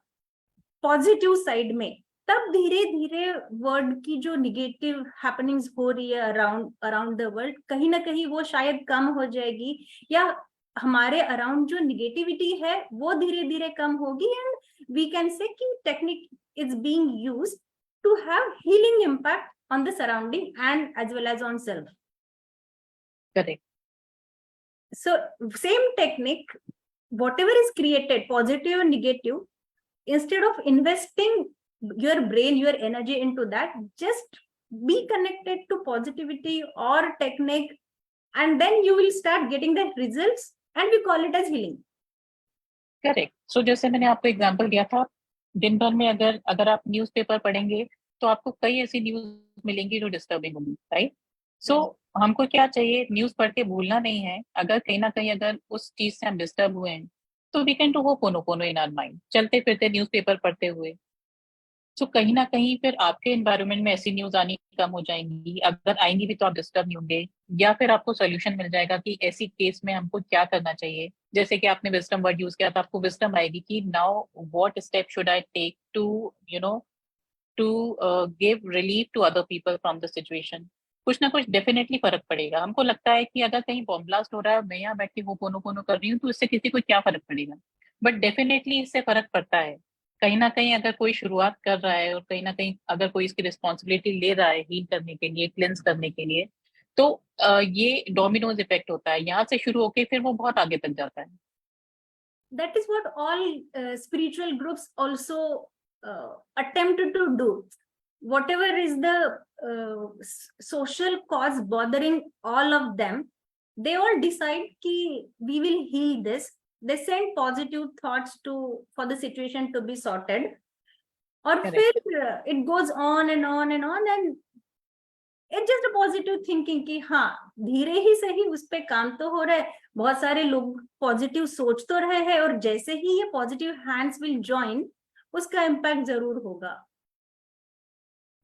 Speaker 4: पॉजिटिव साइड में, तब धीरे धीरे वर्ल्ड की जो निगेटिव हैपनिंग्स हो रही है अराउंड द वर्ल्ड, कहीं ना कहीं वो शायद कम हो जाएगी, या हमारे अराउंड जो निगेटिविटी है वो धीरे धीरे कम होगी, एंड वी कैन से कि technique is being used to have healing impact on the surrounding and as well as on self.
Speaker 3: Correct.
Speaker 4: So same technique, whatever is created, positive or negative, instead of investing your brain, your energy into that, just be connected to positivity or technique, and then you will start getting the results, and we call it as healing.
Speaker 3: करेक्ट। So जैसे मैंने आपको example दिया था, दिन भर में अगर अगर आप न्यूज़पेपर पढ़ेंगे तो आपको कई ऐसी न्यूज मिलेंगी जो डिस्टर्बिंग होंगी, राइट? सो हमको क्या चाहिए, न्यूज पढ़ के भूलना नहीं है। अगर कहीं ना कहीं अगर उस चीज से हम डिस्टर्ब हुए हैं तो we can do ho'oponopono in our mind, चलते फिरते न्यूज़पेपर पढ़ते हुए। तो कहीं ना कहीं फिर आपके एनवायरनमेंट में ऐसी न्यूज आनी कम हो जाएंगी, अगर आएंगी भी तो आप डिस्टर्ब नहीं होंगे, या फिर आपको सोल्यूशन मिल जाएगा कि ऐसी केस में हमको क्या करना चाहिए। जैसे कि आपने विजडम वर्ड यूज किया था, आपको विजडम आएगी कि now what step should I take to to give relief to other people from the situation. कुछ ना कुछ डेफिनेटली फर्क पड़ेगा। हमको लगता है कि अगर कहीं बॉम्ब ब्लास्ट हो रहा है और मैं यहाँ बैठ के होपोनोपोनो कर रही हूँ तो इससे किसी को क्या फर्क पड़ेगा, बट डेफिनेटली इससे फर्क पड़ता है। कहीं ना कहीं अगर कोई शुरुआत कर रहा है और कहीं ना कहीं अगर कोई इसकी रिस्पॉन्सिबिलिटी ले रहा है हील करने के लिए, क्लेंस करने के लिए, तो ये डोमिनोज इफेक्ट होता है, यहाँ से शुरू होके फिर वो बहुत आगे तक जाता है।
Speaker 4: That is what all spiritual groups also attempt to do. Whatever is the social cause bothering all of them, they all decide ki we will heal this. They send positive thoughts for the situation to be sorted, और
Speaker 3: Correct.
Speaker 4: फिर it goes on and on and on, and it's just a positive thinking कि हाँ धीरे ही सही उस पे काम तो हो रहा है, बहुत सारे लोग पॉजिटिव सोच तो रहे हैं, और जैसे ही ये पॉजिटिव हैंड्स विल जॉइन उसका इम्पैक्ट जरूर होगा।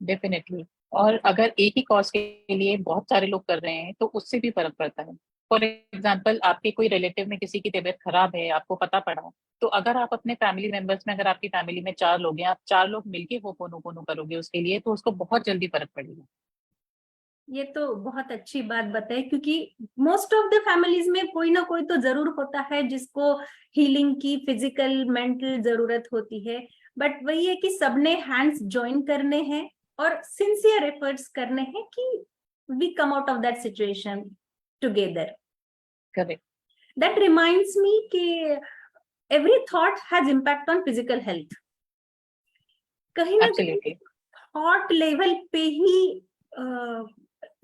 Speaker 3: डेफिनेटली। और अगर एक ही कॉज के लिए बहुत सारे लोग कर रहे हैं तो उससे भी फर्क पड़ता है। फॉर एग्जाम्पल, आपके कोई रिलेटिव में किसी की तबीयत खराब है, आपको पता पड़ा, तो अगर आप अपने फैमिली मेंबर्स में, अगर आपकी फैमिली में 4 लोग हैं, आप 4 लोग मिलके होपोनोपोनो करोगे उसके लिए, तो उसको बहुत जल्दी फर्क पड़ेगा।
Speaker 4: ये तो बहुत अच्छी बात बताई, क्योंकि मोस्ट ऑफ द फैमिलीज में कोई ना कोई तो जरूर होता है जिसको हीलिंग की फिजिकल मेंटल जरूरत होती है, बट वही है कि सबने हैंड्स जॉइन करने हैं और सिंसियर एफर्ट्स करने हैं कि we come out of that situation together.
Speaker 3: Correct.
Speaker 4: That reminds me कि every thought has impact on physical health. कहीं ना कहीं थॉट लेवल पे ही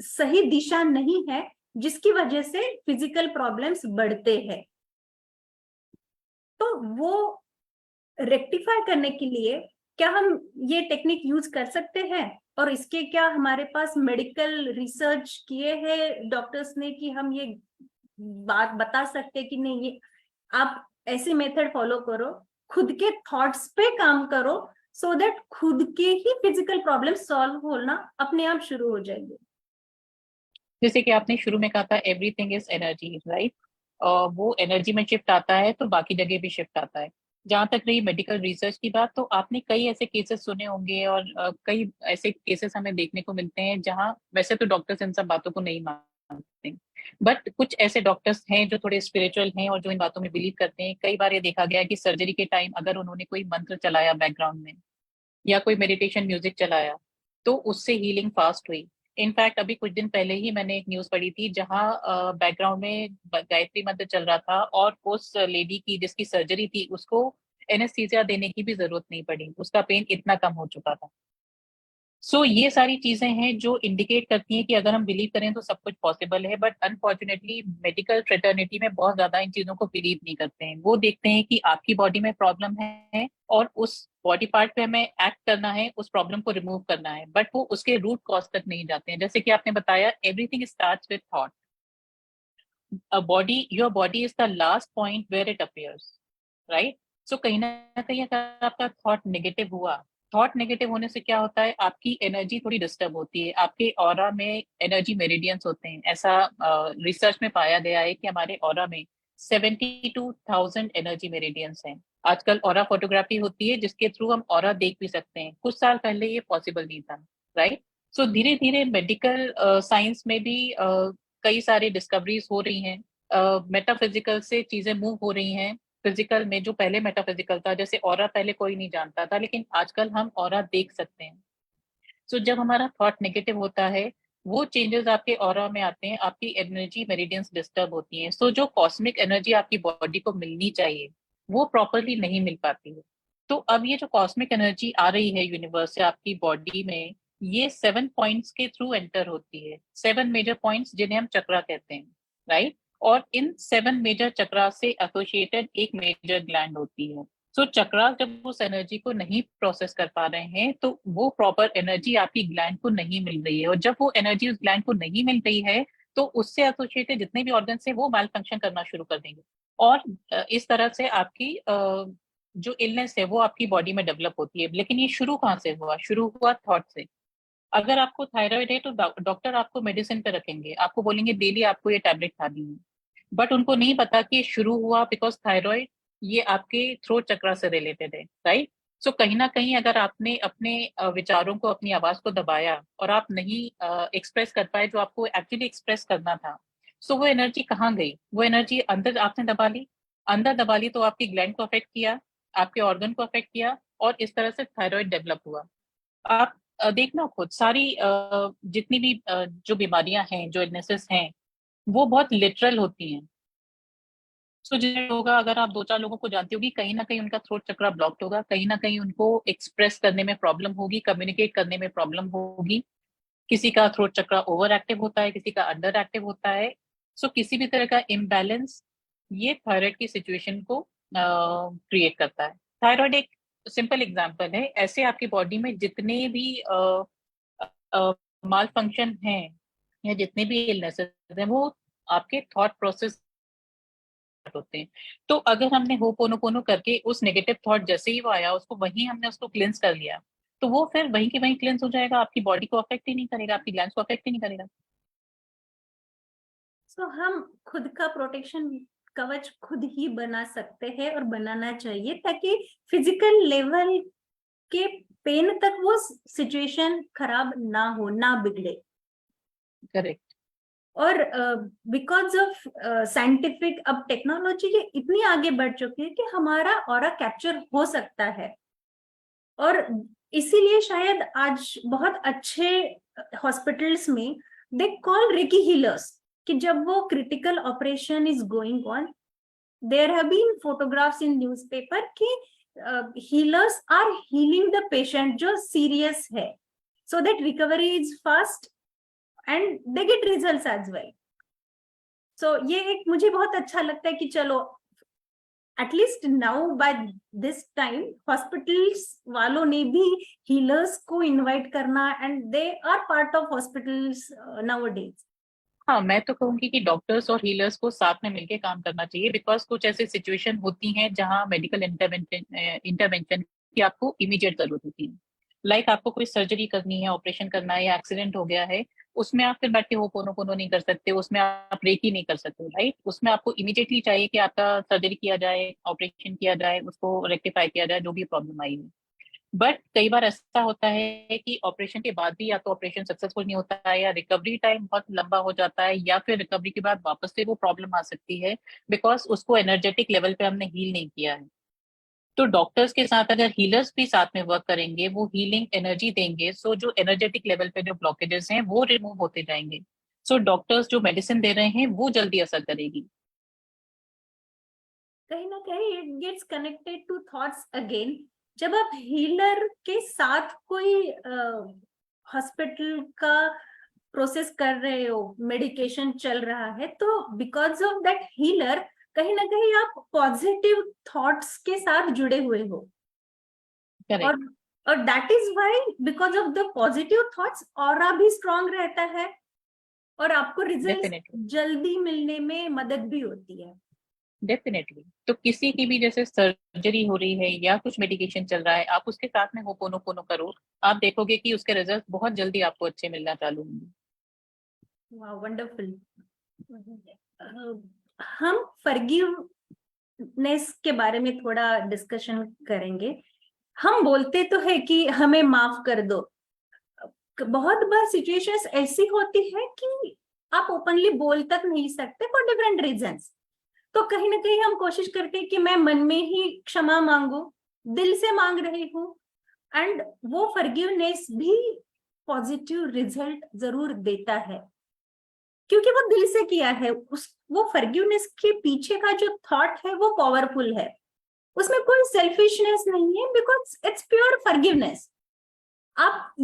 Speaker 4: सही दिशा नहीं है, जिसकी वजह से फिजिकल प्रॉब्लम्स बढ़ते हैं। तो वो रेक्टिफाई करने के लिए क्या हम ये टेक्निक यूज कर सकते हैं, और इसके क्या हमारे पास मेडिकल रिसर्च किए हैं डॉक्टर्स ने कि हम ये बात बता सकते हैं कि नहीं, ये आप ऐसे मेथड फॉलो करो, खुद के थॉट्स पे काम करो, सो दैट खुद के ही फिजिकल प्रॉब्लम सॉल्व होना अपने आप शुरू हो जाएंगे।
Speaker 3: जैसे कि आपने शुरू में कहा था एवरीथिंग इज एनर्जी, राइट? और वो एनर्जी में शिफ्ट आता है तो बाकी जगह भी शिफ्ट आता है। जहां तक रही मेडिकल रिसर्च की बात, तो आपने कई ऐसे केसेस सुने होंगे, और कई ऐसे केसेस हमें देखने को मिलते हैं जहां वैसे तो डॉक्टर्स इन सब बातों को नहीं समथिंग। बट कुछ ऐसे डॉक्टर्स हैं जो थोड़े स्पिरिचुअल हैं और जो इन बातों में बिलीव करते हैं। कई बार ये देखा गया है कि सर्जरी के टाइम अगर उन्होंने कोई मंत्र चलाया बैकग्राउंड में या कोई मेडिटेशन म्यूजिक चलाया तो उससे हीलिंग फास्ट हुई। इनफैक्ट अभी कुछ दिन पहले ही मैंने एक न्यूज पढ़ी थी जहां बैकग्राउंड में गायत्री मंत्र चल रहा था और उस लेडी की जिसकी सर्जरी थी उसको एनेस्थीसिया देने की भी जरूरत नहीं पड़ी, उसका पेन इतना कम हो चुका था। ये सारी चीजें हैं जो इंडिकेट करती हैं कि अगर हम बिलीव करें तो सब कुछ पॉसिबल है। बट अनफॉर्चुनेटली मेडिकल फ्रेटर्निटी में बहुत ज्यादा इन चीजों को बिलीव नहीं करते हैं। वो देखते हैं कि आपकी बॉडी में प्रॉब्लम है और उस बॉडी पार्ट पे हमें एक्ट करना है, उस प्रॉब्लम को रिमूव करना है, बट वो उसके रूट कॉज तक नहीं जाते हैं। जैसे कि आपने बताया, everything starts with thought. Your body is the last point where it appears, right? So कहीं ना कहीं अगर आपका थॉट नेगेटिव हुआ, थॉट नेगेटिव होने से क्या होता है, आपकी एनर्जी थोड़ी डिस्टर्ब होती है, आपके ऑरा में एनर्जी मेरिडियंस होते हैं। ऐसा रिसर्च में पाया गया है कि हमारे ऑरा में 72,000 एनर्जी मेरिडियंस हैं। आजकल ऑरा फोटोग्राफी होती है जिसके थ्रू हम ऑरा देख भी सकते हैं। कुछ साल पहले ये पॉसिबल नहीं था, राइट? सो धीरे धीरे मेडिकल साइंस में भी कई सारी डिस्कवरीज हो रही हैं। मेटाफिजिकल से चीजें मूव हो रही हैं फिजिकल में। जो पहले मेटाफिजिकल था, जैसे ऑरा पहले कोई नहीं जानता था, लेकिन आजकल हम ऑरा देख सकते हैं। जब हमारा थॉट नेगेटिव होता है, वो चेंजेस आपके ऑरा में आते हैं, आपकी एनर्जी मेरिडियंस डिस्टर्ब होती हैं। जो कॉस्मिक एनर्जी आपकी बॉडी को मिलनी चाहिए वो प्रॉपरली नहीं मिल पाती है। तो अब ये जो कॉस्मिक एनर्जी आ रही है यूनिवर्स से आपकी बॉडी में, ये 7 पॉइंट्स के थ्रू एंटर होती है। 7 मेजर पॉइंट्स जिन्हें हम चक्रा कहते हैं, राइट? और इन 7 मेजर चक्रा से एसोसिएटेड एक मेजर ग्लैंड होती है। चक्रा जब उस एनर्जी को नहीं प्रोसेस कर पा रहे हैं तो वो प्रॉपर एनर्जी आपकी ग्लैंड को नहीं मिल रही है, और जब वो एनर्जी उस ग्लैंड को नहीं मिल रही है तो उससे एसोसिएटेड जितने भी ऑर्गन है वो माल फंक्शन करना शुरू कर देंगे। और इस तरह से आपकी जो इलनेस है वो आपकी बॉडी में डेवलप होती है। लेकिन ये शुरू कहाँ से हुआ? शुरू हुआ थॉट से। अगर आपको थायराइड है तो डॉक्टर आपको मेडिसिन पे रखेंगे, आपको बोलेंगे डेली आपको ये टैबलेट खानी है। बट उनको नहीं पता कि ये शुरू हुआ बिकॉज थायराइड ये आपके थ्रोट चक्रा से रिलेटेड है, राइट? कहीं ना कहीं अगर आपने अपने विचारों को, अपनी आवाज को दबाया और आप नहीं एक्सप्रेस कर पाए जो आपको एक्चुअली एक्सप्रेस करना था, वो एनर्जी कहाँ गई? वो एनर्जी अंदर आपने दबा ली। अंदर दबा ली तो आपकी ग्लैंड को अफेक्ट किया, आपके ऑर्गन को अफेक्ट किया, और इस तरह से थायराइड डेवलप हुआ। आप देखना खुद, सारी जितनी भी जो बीमारियां हैं, जो इलनेसेस हैं, वो बहुत लिटरल होती हैं। जिन होगा, अगर आप 2-4 लोगों को जानती होगी, कहीं ना कहीं उनका थ्रोट चक्रा ब्लॉक्ड होगा, कहीं ना कहीं उनको एक्सप्रेस करने में प्रॉब्लम होगी, कम्युनिकेट करने में प्रॉब्लम होगी। किसी का थ्रोट चक्रा ओवर एक्टिव होता है, किसी का अंडर एक्टिव होता है। किसी भी तरह का इम्बैलेंस ये थायराइड की सिचुएशन को क्रिएट करता है। थायराइड एक सिंपल एग्जाम्पल है। ऐसे आपकी बॉडी में जितने भी माल फंक्शन हैं या जितने भी इलनेसेस हैं वो आपके थॉट प्रोसेस होते हैं। तो अगर हमने होपोनोपोनो करके उस नेगेटिव थॉट जैसे ही वो आया उसको वहीं हमने उसको क्लिंस कर लिया, तो वो फिर वहीं के वहीं क्लिंस हो जाएगा, आपकी बॉडी को अफेक्ट ही नहीं करेगा, आपकी ग्लैंड्स को अफेक्ट ही नहीं करेगा।
Speaker 4: हम खुद का प्रोटेक्शन कवच खुद ही बना सकते हैं और बनाना चाहिए, ताकि फिजिकल लेवल के पेन तक वो सिचुएशन खराब ना हो, ना बिगड़े।
Speaker 3: करेक्ट।
Speaker 4: और बिकॉज ऑफ साइंटिफिक अब टेक्नोलॉजी ये इतनी आगे बढ़ चुकी है कि हमारा ऑरा कैप्चर हो सकता है। और इसीलिए शायद आज बहुत अच्छे हॉस्पिटल्स में दे कॉल रेकी हीलर्स, कि जब वो critical operation is going on, there have been photographs in newspaper कि healers are healing the patient जो सीरियस है, so that recovery is fast and they get results as well. ये एक मुझे बहुत अच्छा लगता है कि चलो at least now by this time hospitals वालों ने भी हीलर्स को इनवाइट करना, and they are part of hospitals nowadays.
Speaker 3: हाँ, मैं तो कहूंगी कि डॉक्टर्स और हीलर्स को साथ में मिलकर काम करना चाहिए, बिकॉज कुछ ऐसी सिचुएशन होती हैं जहाँ मेडिकल इंटरवेंशन की आपको इमीडिएट जरूरत होती है। लाइक आपको कोई सर्जरी करनी है, ऑपरेशन करना है, या एक्सीडेंट हो गया है, उसमें आप फिर बैठ के होपोनोपोनो नहीं कर सकते, उसमें आप रेकी नहीं कर सकते, राइट? उसमें आपको इमीडिएटली चाहिए कि आपका सर्जरी किया जाए, ऑपरेशन किया जाए, उसको रेक्टिफाई किया जाए जो भी प्रॉब्लम आई है। बट कई बार ऐसा होता है कि ऑपरेशन के बाद भी या तो ऑपरेशन सक्सेसफुल नहीं होता है, या रिकवरी टाइम बहुत लंबा हो जाता है, या फिर रिकवरी के बाद वापस से वो प्रॉब्लम आ सकती है, बिकॉज उसको एनर्जेटिक लेवल पे हमने हील नहीं किया है। तो डॉक्टर्स के साथ अगर हीलर्स भी साथ में वर्क करेंगे, वो हीलिंग एनर्जी देंगे, सो जो एनर्जेटिक लेवल पे जो ब्लॉकेजेस हैं वो रिमूव होते जाएंगे। सो डॉक्टर्स जो मेडिसिन दे रहे हैं वो जल्दी असर करेगी।
Speaker 4: कहीं ना कहीं it gets connected to thoughts again. जब आप हीलर के साथ कोई हॉस्पिटल का प्रोसेस कर रहे हो, मेडिकेशन चल रहा है, तो बिकॉज ऑफ दैट हीलर कहीं ना कहीं आप पॉजिटिव थॉट्स के साथ जुड़े हुए हो।
Speaker 3: करेक्ट।
Speaker 4: और और that is why, because of the positive thoughts, aura भी स्ट्रांग रहता है और आपको रिजल्ट
Speaker 3: डेफिनेटली।
Speaker 4: जल्दी मिलने में मदद भी होती है।
Speaker 3: डेफिनेटली। तो किसी की भी जैसे सर्जरी हो रही है या कुछ मेडिकेशन चल रहा है, आप उसके साथ में होपोनोपोनो करो, आप देखोगे कि उसके रिजल्ट बहुत जल्दी आपको अच्छे मिलना चालू होंगे।
Speaker 4: वाह, वंडरफुल। हम फॉरगिवनेस के बारे में थोड़ा डिस्कशन करेंगे। हम बोलते तो है कि हमें माफ कर दो। बहुत बार सिचुएशंस ऐसी होती है कि आप ओपनली बोल तक नहीं सकते फॉर डिफरेंट रीजंस। तो कहीं ना कहीं हम कोशिश करते हैं कि मैं मन में ही क्षमा मांगू, दिल से मांग रही हूँ, एंड वो फॉरगिवनेस भी पॉजिटिव रिजल्ट जरूर देता है, क्योंकि वो दिल से किया है। वो फॉरगिवनेस के पीछे का जो थॉट है वो पावरफुल है, उसमें कोई सेल्फिशनेस नहीं है, बिकॉज इट्स प्योर फॉरगिवनेस। आप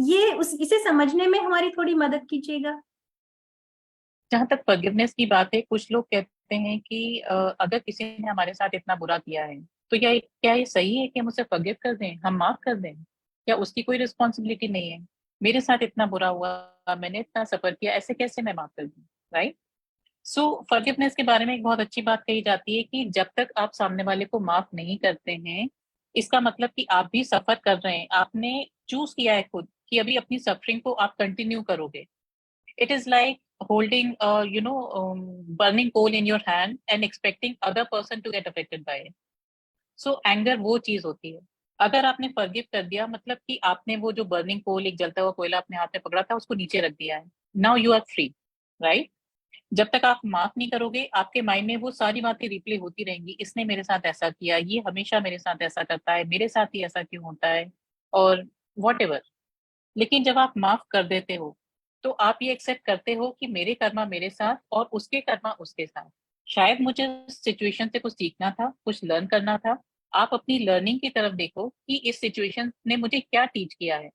Speaker 4: इसे समझने में हमारी थोड़ी मदद कीजिएगा।
Speaker 3: जहां तक फॉरगिवनेस की बात है, कुछ लोग कहते हैं कि अगर किसी ने हमारे साथ इतना बुरा किया है तो क्या ये सही है कि हम उसे फॉरगिव कर दें, हम माफ कर दें? क्या उसकी कोई रिस्पॉन्सिबिलिटी नहीं है? मेरे साथ इतना बुरा हुआ, मैंने इतना सफर किया, ऐसे कैसे मैं माफ कर दूं? राइट। सो फॉरगिवनेस के बारे में एक बहुत अच्छी बात कही जाती है कि जब तक आप सामने वाले को माफ नहीं करते हैं, इसका मतलब कि आप भी सफर कर रहे हैं, आपने चूज किया है खुद कि अभी अपनी सफरिंग को आप कंटिन्यू करोगे। It is like holding burning coal in your hand and expecting other person to get affected by it. So anger वो चीज होती है। अगर आपने फॉरगिव कर दिया, मतलब कि आपने वो जो बर्निंग कोल, एक जलता हुआ कोयला अपने हाथ में पकड़ा था, उसको नीचे रख दिया है। Now you are free. Right. जब तक आप माफ नहीं करोगे, आपके माइंड में वो सारी बातें रिप्ले होती रहेंगी, इसने मेरे साथ ऐसा किया, ये हमेशा मेरे साथ ऐसा करता है, मेरे साथ ही ऐसा क्यों होता है, और वॉट एवर। लेकिन जब आप माफ कर देते हो, तो आप ये एक्सेप्ट करते हो कि मेरे कर्मा मेरे साथ और उसके कर्मा उसके साथ। शायद मुझे सिचुएशन से कुछ सीखना था, कुछ लर्न करना था। आप अपनी लर्निंग की तरफ देखो कि इस सिचुएशन ने मुझे क्या टीच किया है,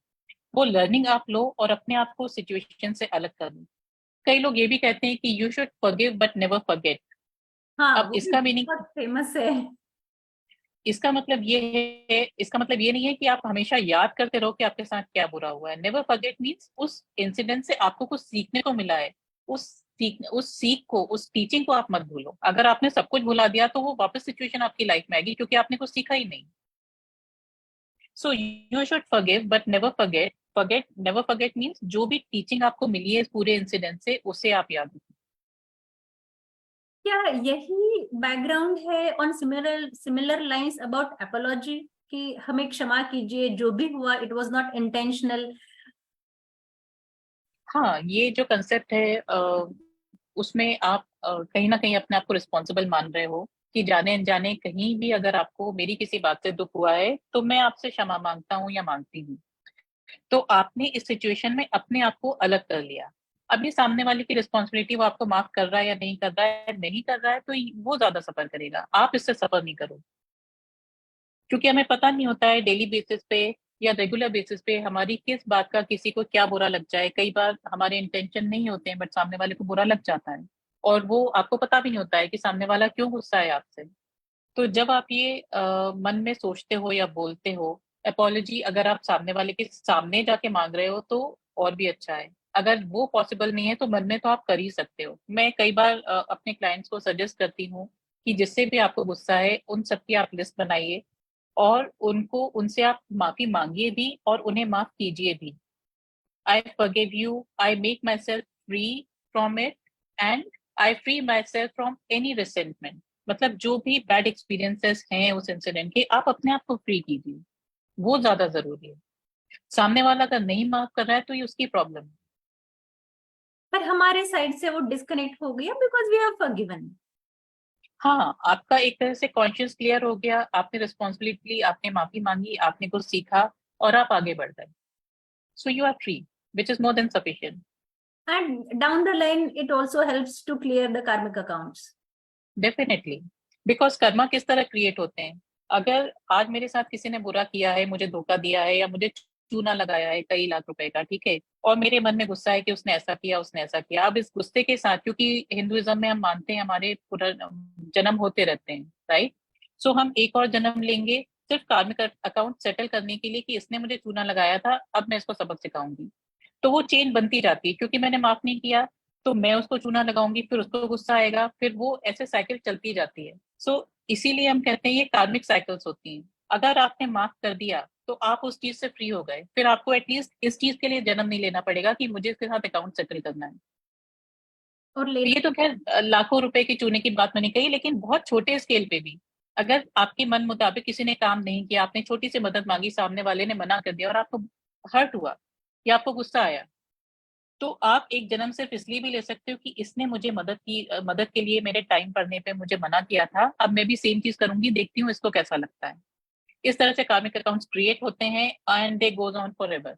Speaker 3: वो लर्निंग आप लो और अपने आप को सिचुएशन से अलग कर लो। कई लोग ये भी कहते हैं कि you should forgive but never forget.
Speaker 4: हाँ,
Speaker 3: अब
Speaker 4: वो भी
Speaker 3: इसका मीनिंग,
Speaker 4: बहुत फेमस है।
Speaker 3: इसका मतलब ये नहीं है कि आप हमेशा याद करते रहो कि आपके साथ क्या बुरा हुआ है। नेवर फॉरगेट मीन्स उस इंसिडेंट से आपको कुछ सीखने को मिला है, उस सीख को, उस टीचिंग को आप मत भूलो। अगर आपने सब कुछ भुला दिया तो वो वापस सिचुएशन आपकी लाइफ में आएगी, क्योंकि आपने कुछ सीखा ही नहीं। So you should forgive but never forget. Never forget means जो भी टीचिंग आपको मिली है इस पूरे इंसिडेंट से, उसे आप याद रखें।
Speaker 4: क्या यही बैकग्राउंड है on similar similar lines about apiology, कि हमें क्षमा कीजिए, जो भी हुआ इट वाज नॉट इंटेंशनल?
Speaker 3: हाँ, ये जो कंसेप्ट है उसमें आप कहीं ना कहीं अपने आप को रिस्पॉन्सिबल मान रहे हो कि जाने अनजाने कहीं भी अगर आपको मेरी किसी बात से दुख हुआ है तो मैं आपसे क्षमा मांगता हूँ या मांगती हूँ। तो आपने इस सिचुएशन में अपने आप को अलग कर लिया। अब ये सामने वाले की रिस्पॉन्सिबिलिटी, वो आपको माफ कर रहा है या नहीं कर रहा है, नहीं कर रहा है तो वो ज्यादा सफर करेगा, आप इससे सफर नहीं करो। क्योंकि हमें पता नहीं होता है डेली बेसिस पे या रेगुलर बेसिस पे हमारी किस बात का किसी को क्या बुरा लग जाए। कई बार हमारे इंटेंशन नहीं होते हैं बट सामने वाले को बुरा लग जाता है, और वो आपको पता भी नहीं होता है कि सामने वाला क्यों गुस्सा है आपसे। तो जब आप ये मन में सोचते हो या बोलते हो अपोलॉजी, अगर आप सामने वाले के सामने जाके मांग रहे हो तो और भी अच्छा है। अगर वो पॉसिबल नहीं है तो मन में तो आप कर ही सकते हो। मैं कई बार अपने क्लाइंट्स को सजेस्ट करती हूँ कि जिससे भी आपको गुस्सा है उन सबकी आप लिस्ट बनाइए, और उनको, उनसे आप माफी मांगिए भी और उन्हें माफ कीजिए भी। I forgive you, I make my self free from it, and I free my self from any resentment. मतलब जो भी बैड एक्सपीरियंसेस हैं उस इंसिडेंट के, आप अपने आप को फ्री कीजिए। वो ज्यादा जरूरी है। सामने वाला अगर नहीं माफ कर रहा है तो ये उसकी प्रॉब्लम है।
Speaker 4: पर हमारे साइड से वो डिस्कनेक्ट हो गया बिकॉज वी हैव फॉरगिवन।
Speaker 3: हाँ, आपका एक तरह से कॉन्शियस क्लियर हो गया, आपने रिस्पॉन्सिबिलिटी, आपने माफी मांगी, आपने कुछ सीखा और आप आगे बढ़ गए। So you are free, which is more than sufficient.
Speaker 4: And down the line it also helps to clear the karmic accounts.
Speaker 3: Definitely, because karma किस तरह क्रिएट होते हैं। अगर आज मेरे साथ किसी ने बुरा किया है, मुझे धोखा दिया है या मुझे चूना लगाया है कई लाख रुपए का, ठीक है, और मेरे मन में गुस्सा है कि उसने ऐसा किया, उसने ऐसा किया, अब इस गुस्से के साथ, क्योंकि हिंदुइज्म में हम मानते हैं हमारे जन्म होते रहते हैं, राइट। सो हम एक और जन्म लेंगे सिर्फ कार्मिक अकाउंट सेटल करने के लिए कि इसने मुझे चूना लगाया था, अब मैं इसको सबक सिखाऊंगी। तो वो चेन बनती जाती है, क्योंकि मैंने माफ नहीं किया तो मैं उसको चूना लगाऊंगी, फिर उसको गुस्सा आएगा, फिर वो ऐसे साइकिल चलती जाती है। सो इसीलिए हम कहते हैं ये कार्मिक साइकिल्स होती हैं। अगर आपने माफ कर दिया तो आप उस चीज से फ्री हो गए, फिर आपको एटलीस्ट इस चीज के लिए जन्म नहीं लेना पड़ेगा कि मुझे इसके साथ अकाउंट सेटल करना है।
Speaker 4: और
Speaker 3: तो ये तो खैर लाखों रुपए की चूने की बात मैंने कही, लेकिन बहुत छोटे स्केल पे भी अगर आपके मन मुताबिक किसी ने काम नहीं किया, आपने छोटी सी मदद मांगी, सामने वाले ने मना कर दिया और आपको हर्ट हुआ या आपको गुस्सा आया, तो आप एक जन्म सिर्फ इसलिए भी ले सकते हो कि इसने मुझे मदद के लिए मेरे टाइम पढ़ने पे मुझे मना किया था, अब मैं भी सेम चीज करूंगी, देखती हूँ इसको कैसा लगता है। इस तरह से कार्मिक अकाउंट्स क्रिएट होते हैं and they goes on for ever.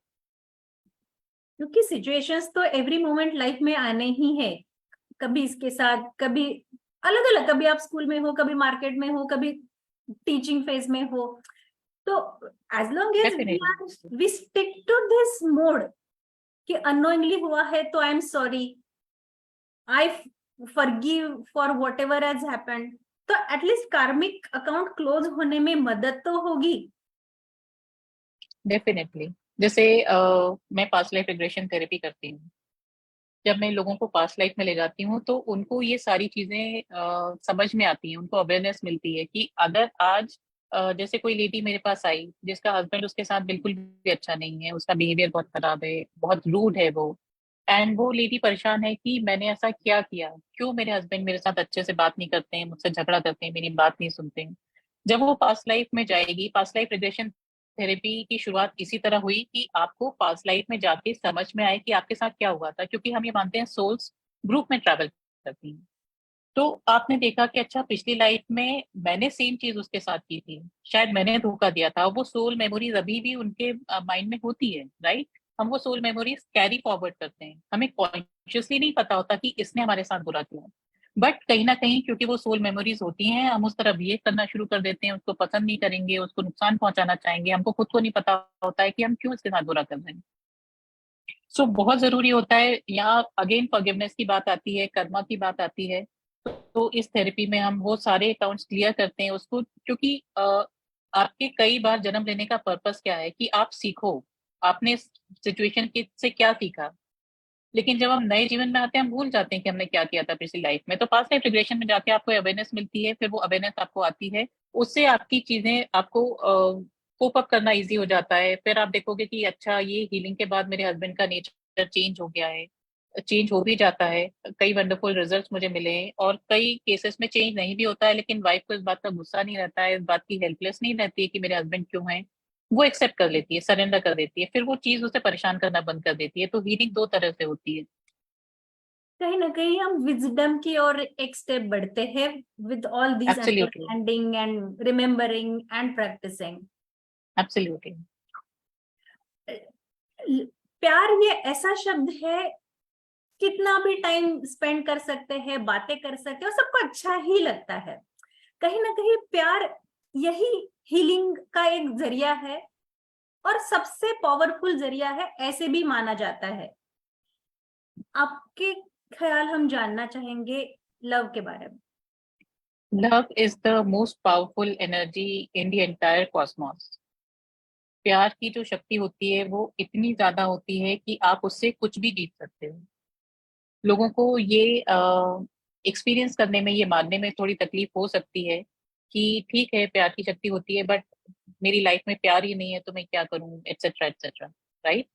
Speaker 4: क्योंकि सिचुएशंस तो एवरी मोमेंट लाइफ में आने ही है, कभी इसके साथ, कभी अलग अलग, कभी आप स्कूल में हो, कभी मार्केट में हो, कभी टीचिंग फेज में हो। तो as long as
Speaker 3: definitely.
Speaker 4: We stick to this mode कि अननोइंगली हुआ है तो I am sorry, I forgive for whatever has happened, तो एटलीस्ट कार्मिक अकाउंट क्लोज होने में मदद तो होगी।
Speaker 3: डेफिनेटली। जैसे मैं पास्ट लाइफ रिग्रेशन थेरेपी करती हूँ। जब मैं लोगों को पास्ट लाइफ में ले जाती हूँ तो उनको ये सारी चीजें समझ में आती हैं, उनको अवेयरनेस मिलती है कि अगर आज जैसे कोई लेडी मेरे पास आई जिसका हस्बैंड उसके साथ बिल्कुल भी अच्छा नहीं है, उसका बिहेवियर बहुत खराब है, बहुत रूड है वो, एंड वो लेडी परेशान है कि मैंने ऐसा क्या किया, क्यों मेरे हस्बैंड मेरे साथ अच्छे से बात नहीं करते हैं, मुझसे झगड़ा करते हैं, मेरी बात नहीं सुनते हैं। जब वो पास्ट लाइफ में जाएगी, पास्ट लाइफ रिग्रेशन थेरेपी की शुरुआत इसी तरह हुई कि आपको पास्ट लाइफ में जाके समझ में आए कि आपके साथ क्या हुआ था, क्योंकि हम ये मानते हैं सोल्स ग्रुप में ट्रैवल करती हैं। तो आपने देखा कि अच्छा पिछली लाइफ में मैंने सेम चीज उसके साथ की थी, शायद मैंने धोखा दिया था, वो सोल मेमोरीज अभी भी उनके माइंड में होती है, राइट। हम वो सोल मेमोरीज कैरी फॉरवर्ड करते हैं, हमें कॉन्शियसली नहीं पता होता कि इसने हमारे साथ बुरा किया, बट कहीं ना कहीं क्योंकि वो सोल मेमोरीज होती हैं, हम उस तरह बिहेव करना शुरू कर देते हैं, उसको पसंद नहीं करेंगे, उसको नुकसान पहुंचाना चाहेंगे, हमको खुद को नहीं पता होता है कि हम क्यों इसके साथ बुरा कर रहे हैं। सो बहुत जरूरी होता है, यहाँ अगेन फॉरगिवनेस की बात आती है, कर्मा की बात आती है। तो इस थेरेपी में हम वो सारे अकाउंट्स क्लियर करते हैं उसको, क्योंकि आपके कई बार जन्म लेने का पर्पस क्या है कि आप सीखो, आपने सिचुएशन के से क्या सीखा। लेकिन जब हम नए जीवन में आते हैं हम भूल जाते हैं कि हमने क्या किया था पिछली लाइफ में। तो पास्ट लाइफ रिग्रेशन में जाके आपको अवेयरनेस मिलती है, फिर वो अवेयरनेस आपको आती है, उससे आपकी चीजें आपको कोप अप करना इजी हो जाता है। फिर आप देखोगे कि अच्छा ये हीलिंग के बाद मेरे हस्बैंड का नेचर चेंज हो गया है, चेंज हो भी जाता है। कई वंडरफुल रिजल्ट्स मुझे मिले हैं, और कई केसेस में चेंज नहीं भी होता है, लेकिन वाइफ को इस बात का गुस्सा नहीं रहता है, इस बात की हेल्पलेस नहीं रहती है कि मेरे हस्बैंड क्यों है, वो एक्सेप्ट कर लेती है, सरेंडर कर देती है, फिर वो चीज उसे परेशान करना बंद कर देती है। तो हीलिंग दो तरह से होती है।
Speaker 4: कहीं ना कहीं हम विजडम की ओर एक स्टेप बढ़ते हैं with all this
Speaker 3: absolutely.
Speaker 4: Understanding and remembering and practicing.
Speaker 3: Absolutely.
Speaker 4: प्यार ये ऐसा शब्द है, कितना भी टाइम स्पेंड कर सकते हैं, बातें कर सकते हैं और सबको अच्छा ही लगता है। कहीं ना कहीं प्यार यही हीलिंग का एक जरिया है और सबसे पावरफुल जरिया है, ऐसे भी माना जाता है। आपके ख्याल हम जानना चाहेंगे लव के बारे में।
Speaker 3: Love is the most powerful energy in the entire Cosmos. प्यार की जो शक्ति होती है वो इतनी ज्यादा होती है कि आप उससे कुछ भी जीत सकते हो। लोगों को ये एक्सपीरियंस करने में, ये मानने में थोड़ी तकलीफ हो सकती है कि ठीक है प्यार की शक्ति होती है, बट मेरी लाइफ में प्यार ही नहीं है तो मैं क्या करूं, एटसेट्रा एटसेट्रा, राइट।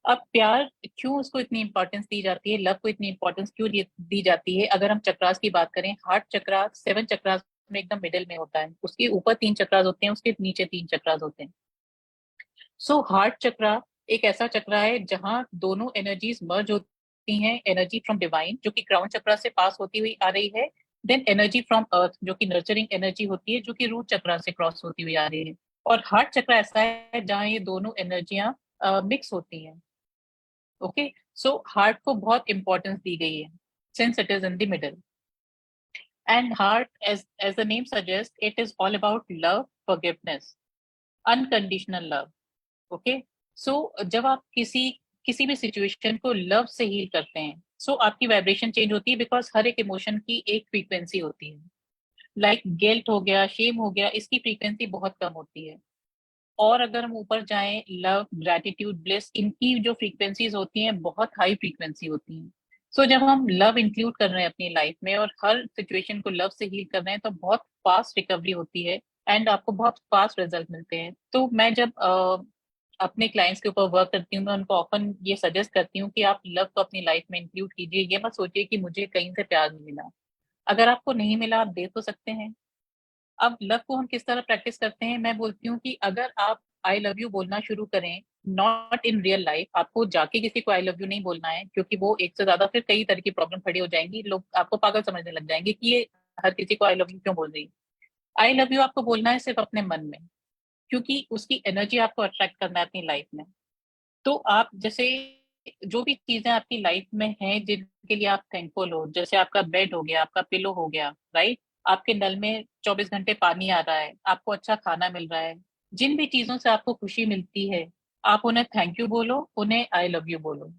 Speaker 3: अब प्यार क्यों उसको इतनी इंपॉर्टेंस दी जाती है, लव को इतनी इंपॉर्टेंस क्यों दी जाती है। अगर हम चक्रास की बात करें, हार्ट चक्रा 7 चक्रास में एकदम मिडिल में होता है, उसके ऊपर 3 चक्रास होते हैं, उसके नीचे 3 चक्रास होते हैं। सो हार्ट चक्रा एक ऐसा चक्रा है जहां दोनों एनर्जीज मर्ज होती हैं, एनर्जी फ्रॉम डिवाइन जो कि क्राउन चक्रा से पास होती हुई आ रही है, देन एनर्जी फ्रॉम अर्थ जो कि नर्चरिंग एनर्जी होती है जो कि रूट चक्रा से क्रॉस होती हुई आ रही है। और हार्ट चक्रा ऐसा है जहाँ ये दोनों एनर्जियां मिक्स होती हैं। ओके, सो हार्ट को बहुत इंपॉर्टेंस दी गई है since it is in the middle. And heart, as the name suggests, it is all about love, forgiveness, unconditional love. Okay, so जब आप किसी किसी भी सिचुएशन को लव से हील करते हैं, सो आपकी वाइब्रेशन चेंज होती है, बिकॉज हर एक इमोशन की एक फ्रीक्वेंसी होती है। लाइक गिल्ट हो गया, शेम हो गया, इसकी फ्रीक्वेंसी बहुत कम होती है। और अगर हम ऊपर जाएं, लव, ग्रैटिट्यूड, ब्लिस, इनकी जो फ्रीक्वेंसीज होती हैं बहुत हाई फ्रीक्वेंसी होती हैं। सो जब हम लव इंक्लूड कर रहे हैं अपनी लाइफ में और हर सिचुएशन को लव से हील कर रहे हैं तो बहुत फास्ट रिकवरी होती है एंड आपको बहुत फास्ट रिजल्ट मिलते हैं। तो मैं जब अपने क्लाइंट्स के ऊपर वर्क करती हूँ, मैं उनको ऑफन ये सजेस्ट करती हूँ कि आप लव को अपनी लाइफ में इंक्लूड कीजिए। ये मत सोचिए कि मुझे कहीं से प्यार नहीं मिला, अगर आपको नहीं मिला आप दे तो सकते हैं। अब लव को हम किस तरह प्रैक्टिस करते हैं, मैं बोलती हूँ कि अगर आप आई लव यू बोलना शुरू करें, नॉट इन रियल लाइफ, आपको जाके किसी को आई लव यू नहीं बोलना है, क्योंकि वो एक से ज्यादा फिर कई तरह की प्रॉब्लम खड़ी हो जाएंगी, लोग आपको पागल समझने लग जाएंगे कि ये हर किसी को आई लव यू क्यों बोल रही है। आई लव यू आपको बोलना है सिर्फ अपने मन में, क्योंकि उसकी एनर्जी आपको अट्रैक्ट करना है अपनी लाइफ में। तो आप जैसे जो भी चीजें आपकी लाइफ में हैं जिनके लिए आप थैंकफुल हो, जैसे आपका बेड हो गया, आपका पिलो हो गया, राइट, आपके नल में 24 घंटे पानी आ रहा है, आपको अच्छा खाना मिल रहा है, जिन भी चीजों से आपको खुशी मिलती है, आप उन्हें थैंक यू बोलो, उन्हें आई लव यू बोलो।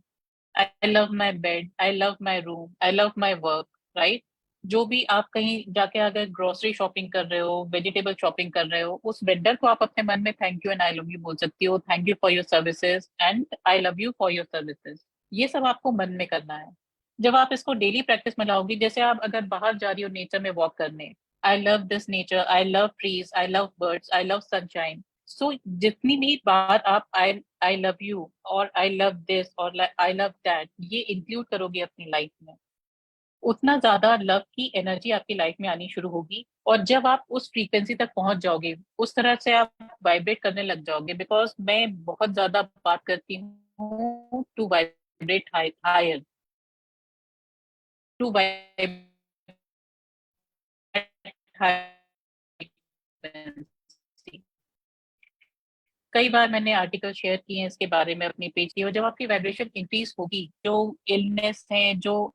Speaker 3: आई love my bed, I love my room, I love my work, right. जो भी आप कहीं जाके अगर ग्रोसरी शॉपिंग कर रहे हो, वेजिटेबल शॉपिंग कर रहे हो, उस वेंडर को आप अपने मन में thank you and I love you बोल सकती हो। Thank you for your services and I love you for your services. ये सब आपको मन में करना है। जब आप इसको डेली प्रैक्टिस में लाओगी, जैसे आप अगर बाहर जा रही हो नेचर में वॉक करने, I love this nature, I love trees, I love birds, I love sunshine. So जितनी भी बार आप आई लव यू और आई लव दिस और आई लव दैट ये इंक्लूड करोगे अपनी लाइफ में, उतना ज्यादा लव की एनर्जी आपकी लाइफ में आनी शुरू होगी। और जब आप उस फ्रीक्वेंसी तक पहुंच जाओगे, उस तरह से आप वाइब्रेट करने लग जाओगे, बिकॉज मैं बहुत ज्यादा बात करती हूँ to vibrate higher, to vibrate higher. कई बार मैंने आर्टिकल शेयर किए हैं इसके बारे में अपने पेज की, और जब आपकी वाइब्रेशन इंक्रीज होगी, जो इलनेस है, जो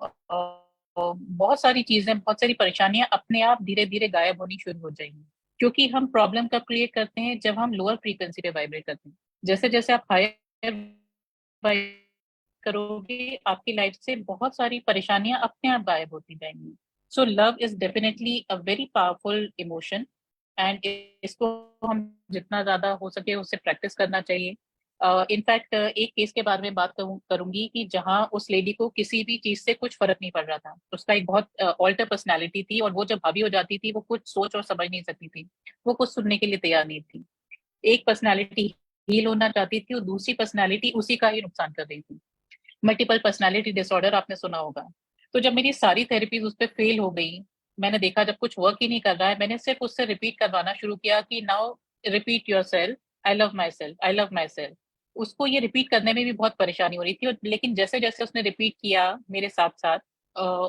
Speaker 3: बहुत सारी चीजें, बहुत सारी परेशानियां अपने आप धीरे धीरे गायब होनी शुरू हो जाएंगी। क्योंकि हम प्रॉब्लम कब क्रिएट करते हैं, जब हम लोअर फ्रीक्वेंसी पे वाइब्रेट करते हैं। जैसे जैसे आप हायर वाइब्रेट करोगे, आपकी लाइफ से बहुत सारी परेशानियां अपने आप गायब होती जाएंगी। So love is definitely a very powerful emotion and इसको हम जितना ज्यादा हो सके उससे प्रैक्टिस करना चाहिए। इनफैक्ट एक केस के बारे में बात करूंगी कि जहां उस लेडी को किसी भी चीज से कुछ फर्क नहीं पड़ रहा था। उसका एक बहुत ऑल्टर पर्सनैलिटी थी, और वो जब हावी हो जाती थी वो कुछ सोच और समझ नहीं सकती थी, वो कुछ सुनने के लिए तैयार नहीं थी। एक पर्सनैलिटी हील होना चाहती थी और दूसरी पर्सनैलिटी उसी का ही नुकसान कर रही थी। मल्टीपल पर्सनैलिटी डिसऑर्डर आपने सुना होगा। तो जब मेरी सारी थेरेपीज उस पर फेल हो गई, मैंने देखा जब कुछ वर्क ही नहीं कर रहा है, मैंने सिर्फ उससे रिपीट करवाना शुरू किया कि now repeat your self, I love my self, I love my self. उसको ये रिपीट करने में भी बहुत परेशानी हो रही थी, और लेकिन जैसे जैसे उसने रिपीट किया मेरे साथ साथ,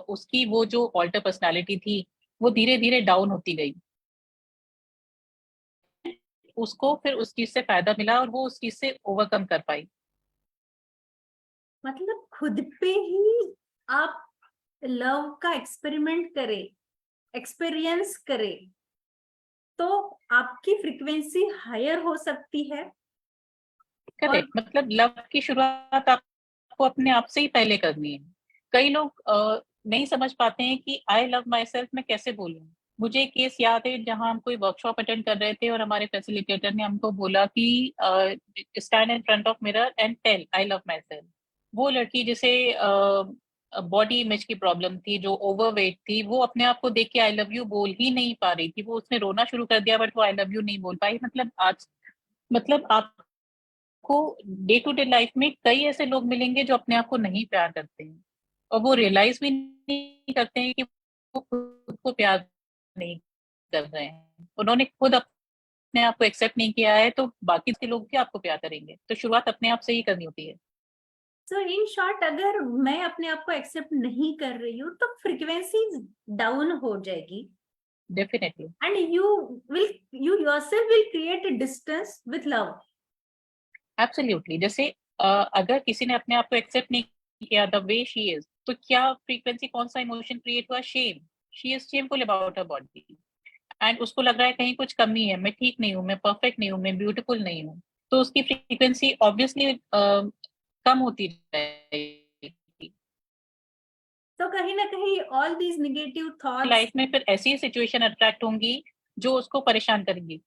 Speaker 3: उसकी वो जो ऑल्टर पर्सनैलिटी थी वो धीरे धीरे डाउन होती गई। उसको फिर उस चीज से फायदा मिला और वो उस चीज से ओवरकम कर पाई।
Speaker 4: मतलब खुद पे ही आप लव का एक्सपेरिमेंट करें, एक्सपीरियंस करें, तो आपकी फ्रीक्वेंसी हायर हो सकती है।
Speaker 3: करेक्ट, मतलब लव की शुरुआत आपको अपने आप से ही पहले करनी है। कई लोग नहीं समझ पाते हैं कि आई लव माई सेल्फ मैं कैसे बोलूं। मुझे एक केस याद है जहां हम कोई वर्कशॉप अटेंड कर रहे थे और हमारे फैसिलिटेटर ने हमको बोला कि stand in front of mirror and tell I love myself. वो लड़की जिसे बॉडी इमेज की प्रॉब्लम थी, जो ओवरवेट थी, वो अपने आप को देख के आई लव यू बोल ही नहीं पा रही थी। वो उसने रोना शुरू कर दिया बट वो आई लव यू नहीं बोल पाई। मतलब आज, मतलब आप को डे टू डे लाइफ में कई ऐसे लोग मिलेंगे जो अपने आप को नहीं प्यार करते हैं, और वो रियलाइज भी नहीं करते हैं कि वो खुद को प्यार नहीं कर रहे हैं। उन्होंने खुद अपने आप को एक्सेप्ट नहीं किया है तो बाकी के लोग भी आपको प्यार करेंगे। तो शुरुआत अपने आप से ही करनी होती है।
Speaker 4: सो इन शॉर्ट, अगर मैं अपने आप को एक्सेप्ट नहीं कर रही हूँ तो फ्रीक्वेंसी डाउन हो जाएगी,
Speaker 3: definitely.
Speaker 4: And you yourself will create a distance with love.
Speaker 3: Absolutely. जैसे अगर किसी ने अपने आप को एक्सेप्ट नहीं किया द वे शी इज, तो क्या फ्रीक्वेंसी, कौन सा इमोशन क्रिएट हुआ? Shame. She is shameful about her body, and उसको लग रहा है कहीं कुछ कमी है, मैं ठीक नहीं हूँ, मैं परफेक्ट नहीं हूँ, मैं ब्यूटीफुल नहीं हूँ। तो उसकी फ्रीक्वेंसी ऑब्वियसली कम होती जाएगी।
Speaker 4: तो कहीं ना कहीं all these negative thoughts
Speaker 3: life में फिर ऐसी सिचुएशन अट्रैक्ट होंगी जो उसको परेशान करेंगी।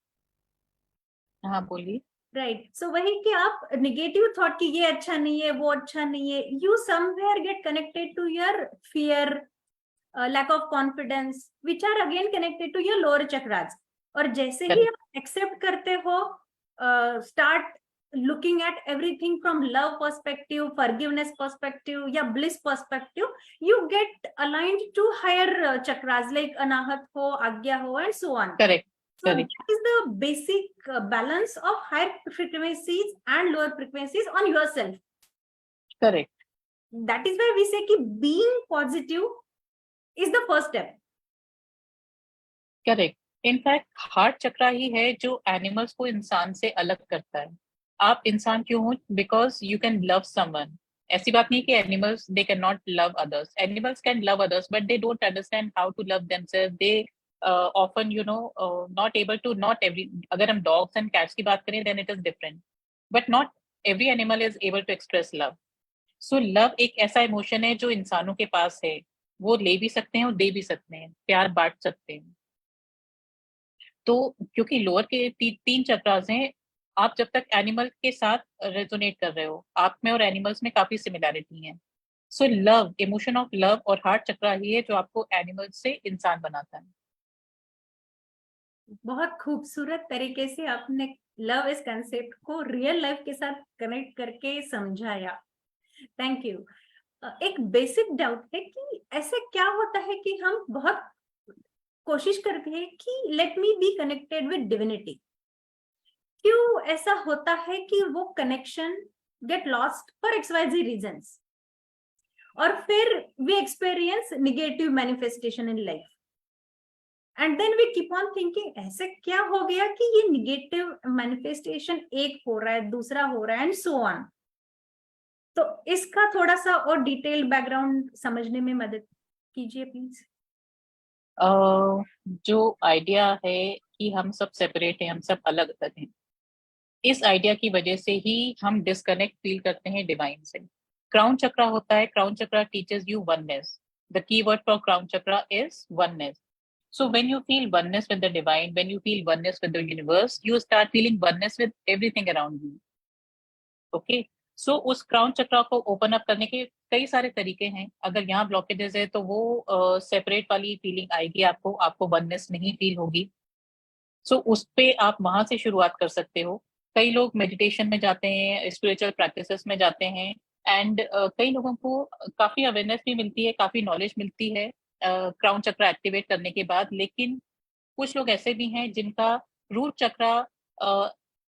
Speaker 3: हाँ बोलिए।
Speaker 4: राइट, सो वही कि आप नेगेटिव थॉट की ये अच्छा नहीं है, वो अच्छा नहीं है, you somewhere get connected to your fear, lack of confidence, which are again connected to your lower chakras. और जैसे ही आप एक्सेप्ट करते हो, start looking at everything from love perspective, forgiveness perspective, या bliss perspective, you get aligned to higher chakras like anahat ho, agya ho, and so on.
Speaker 3: Correct.
Speaker 4: So
Speaker 3: Correct.
Speaker 4: that is the basic balance of higher frequencies and lower frequencies on yourself.
Speaker 3: Correct.
Speaker 4: That is why we say कि being positive is the first step.
Speaker 3: Correct. In fact heart chakra ही है जो animals को इंसान से अलग करता है। आप इंसान क्यों हो? Because you can love someone. ऐसी बात नहीं कि animals they can not love others, animals can love others but they don't understand how to love themselves. They often not able to, not every, अगर हम डॉग्स एंड कैट्स की बात करें then it is different, but not every animal is able to express love. So love एक ऐसा emotion है जो इंसानों के पास है, वो ले भी सकते हैं और दे भी सकते हैं, प्यार बांट सकते हैं। तो क्योंकि लोअर के तीन चक्रास हैं, आप जब तक एनिमल के साथ रेजोनेट कर रहे हो, आप में और एनिमल्स में काफी सिमिलैरिटी है। So love, emotion of love और हार्ट चक्रा ही है जो आपको एनिमल से इंसान बनाता है।
Speaker 4: बहुत खूबसूरत तरीके से आपने लव इस कंसेप्ट को रियल लाइफ के साथ कनेक्ट करके समझाया। Thank you. एक बेसिक डाउट है कि ऐसे क्या होता है कि हम बहुत कोशिश करते हैं कि let me be connected with divinity, क्यों ऐसा होता है कि वो connection get lost for XYZ reasons, और फिर we experience negative manifestation in life, and then we keep on thinking ऐसे क्या हो गया कि ये नेगेटिव मैनिफेस्टेशन एक हो रहा है, दूसरा हो रहा है, एंड सो ऑन। तो इसका थोड़ा सा और डिटेल बैकग्राउंड समझने में मदद कीजिए प्लीज।
Speaker 3: जो आइडिया है कि हम सब सेपरेट हैं, हम सब अलग अलग हैं, इस आइडिया की वजह से ही हम डिस्कनेक्ट फील करते हैं डिवाइन से। क्राउन चक्रा होता है, crown chakra teaches you oneness. The key word for crown chakra is oneness. So when you feel oneness with the divine, when you feel oneness with the universe, you start feeling oneness with everything around you. Okay? So उस crown चक्रा को open up करने के कई सारे तरीके हैं। अगर यहाँ ब्लॉकेजेस है तो वो सेपरेट वाली फीलिंग आएगी, आपको वननेस नहीं फील होगी। सो उस पे आप वहां से शुरुआत कर सकते हो। कई लोग मेडिटेशन में जाते हैं, स्पिरिचुअल प्रैक्टिसेस में जाते हैं, एंड कई लोगों को काफी अवेयरनेस भी मिलती है, काफी नॉलेज मिलती है क्राउन चक्रा एक्टिवेट करने के बाद। लेकिन कुछ लोग ऐसे भी हैं जिनका रूट चक्रा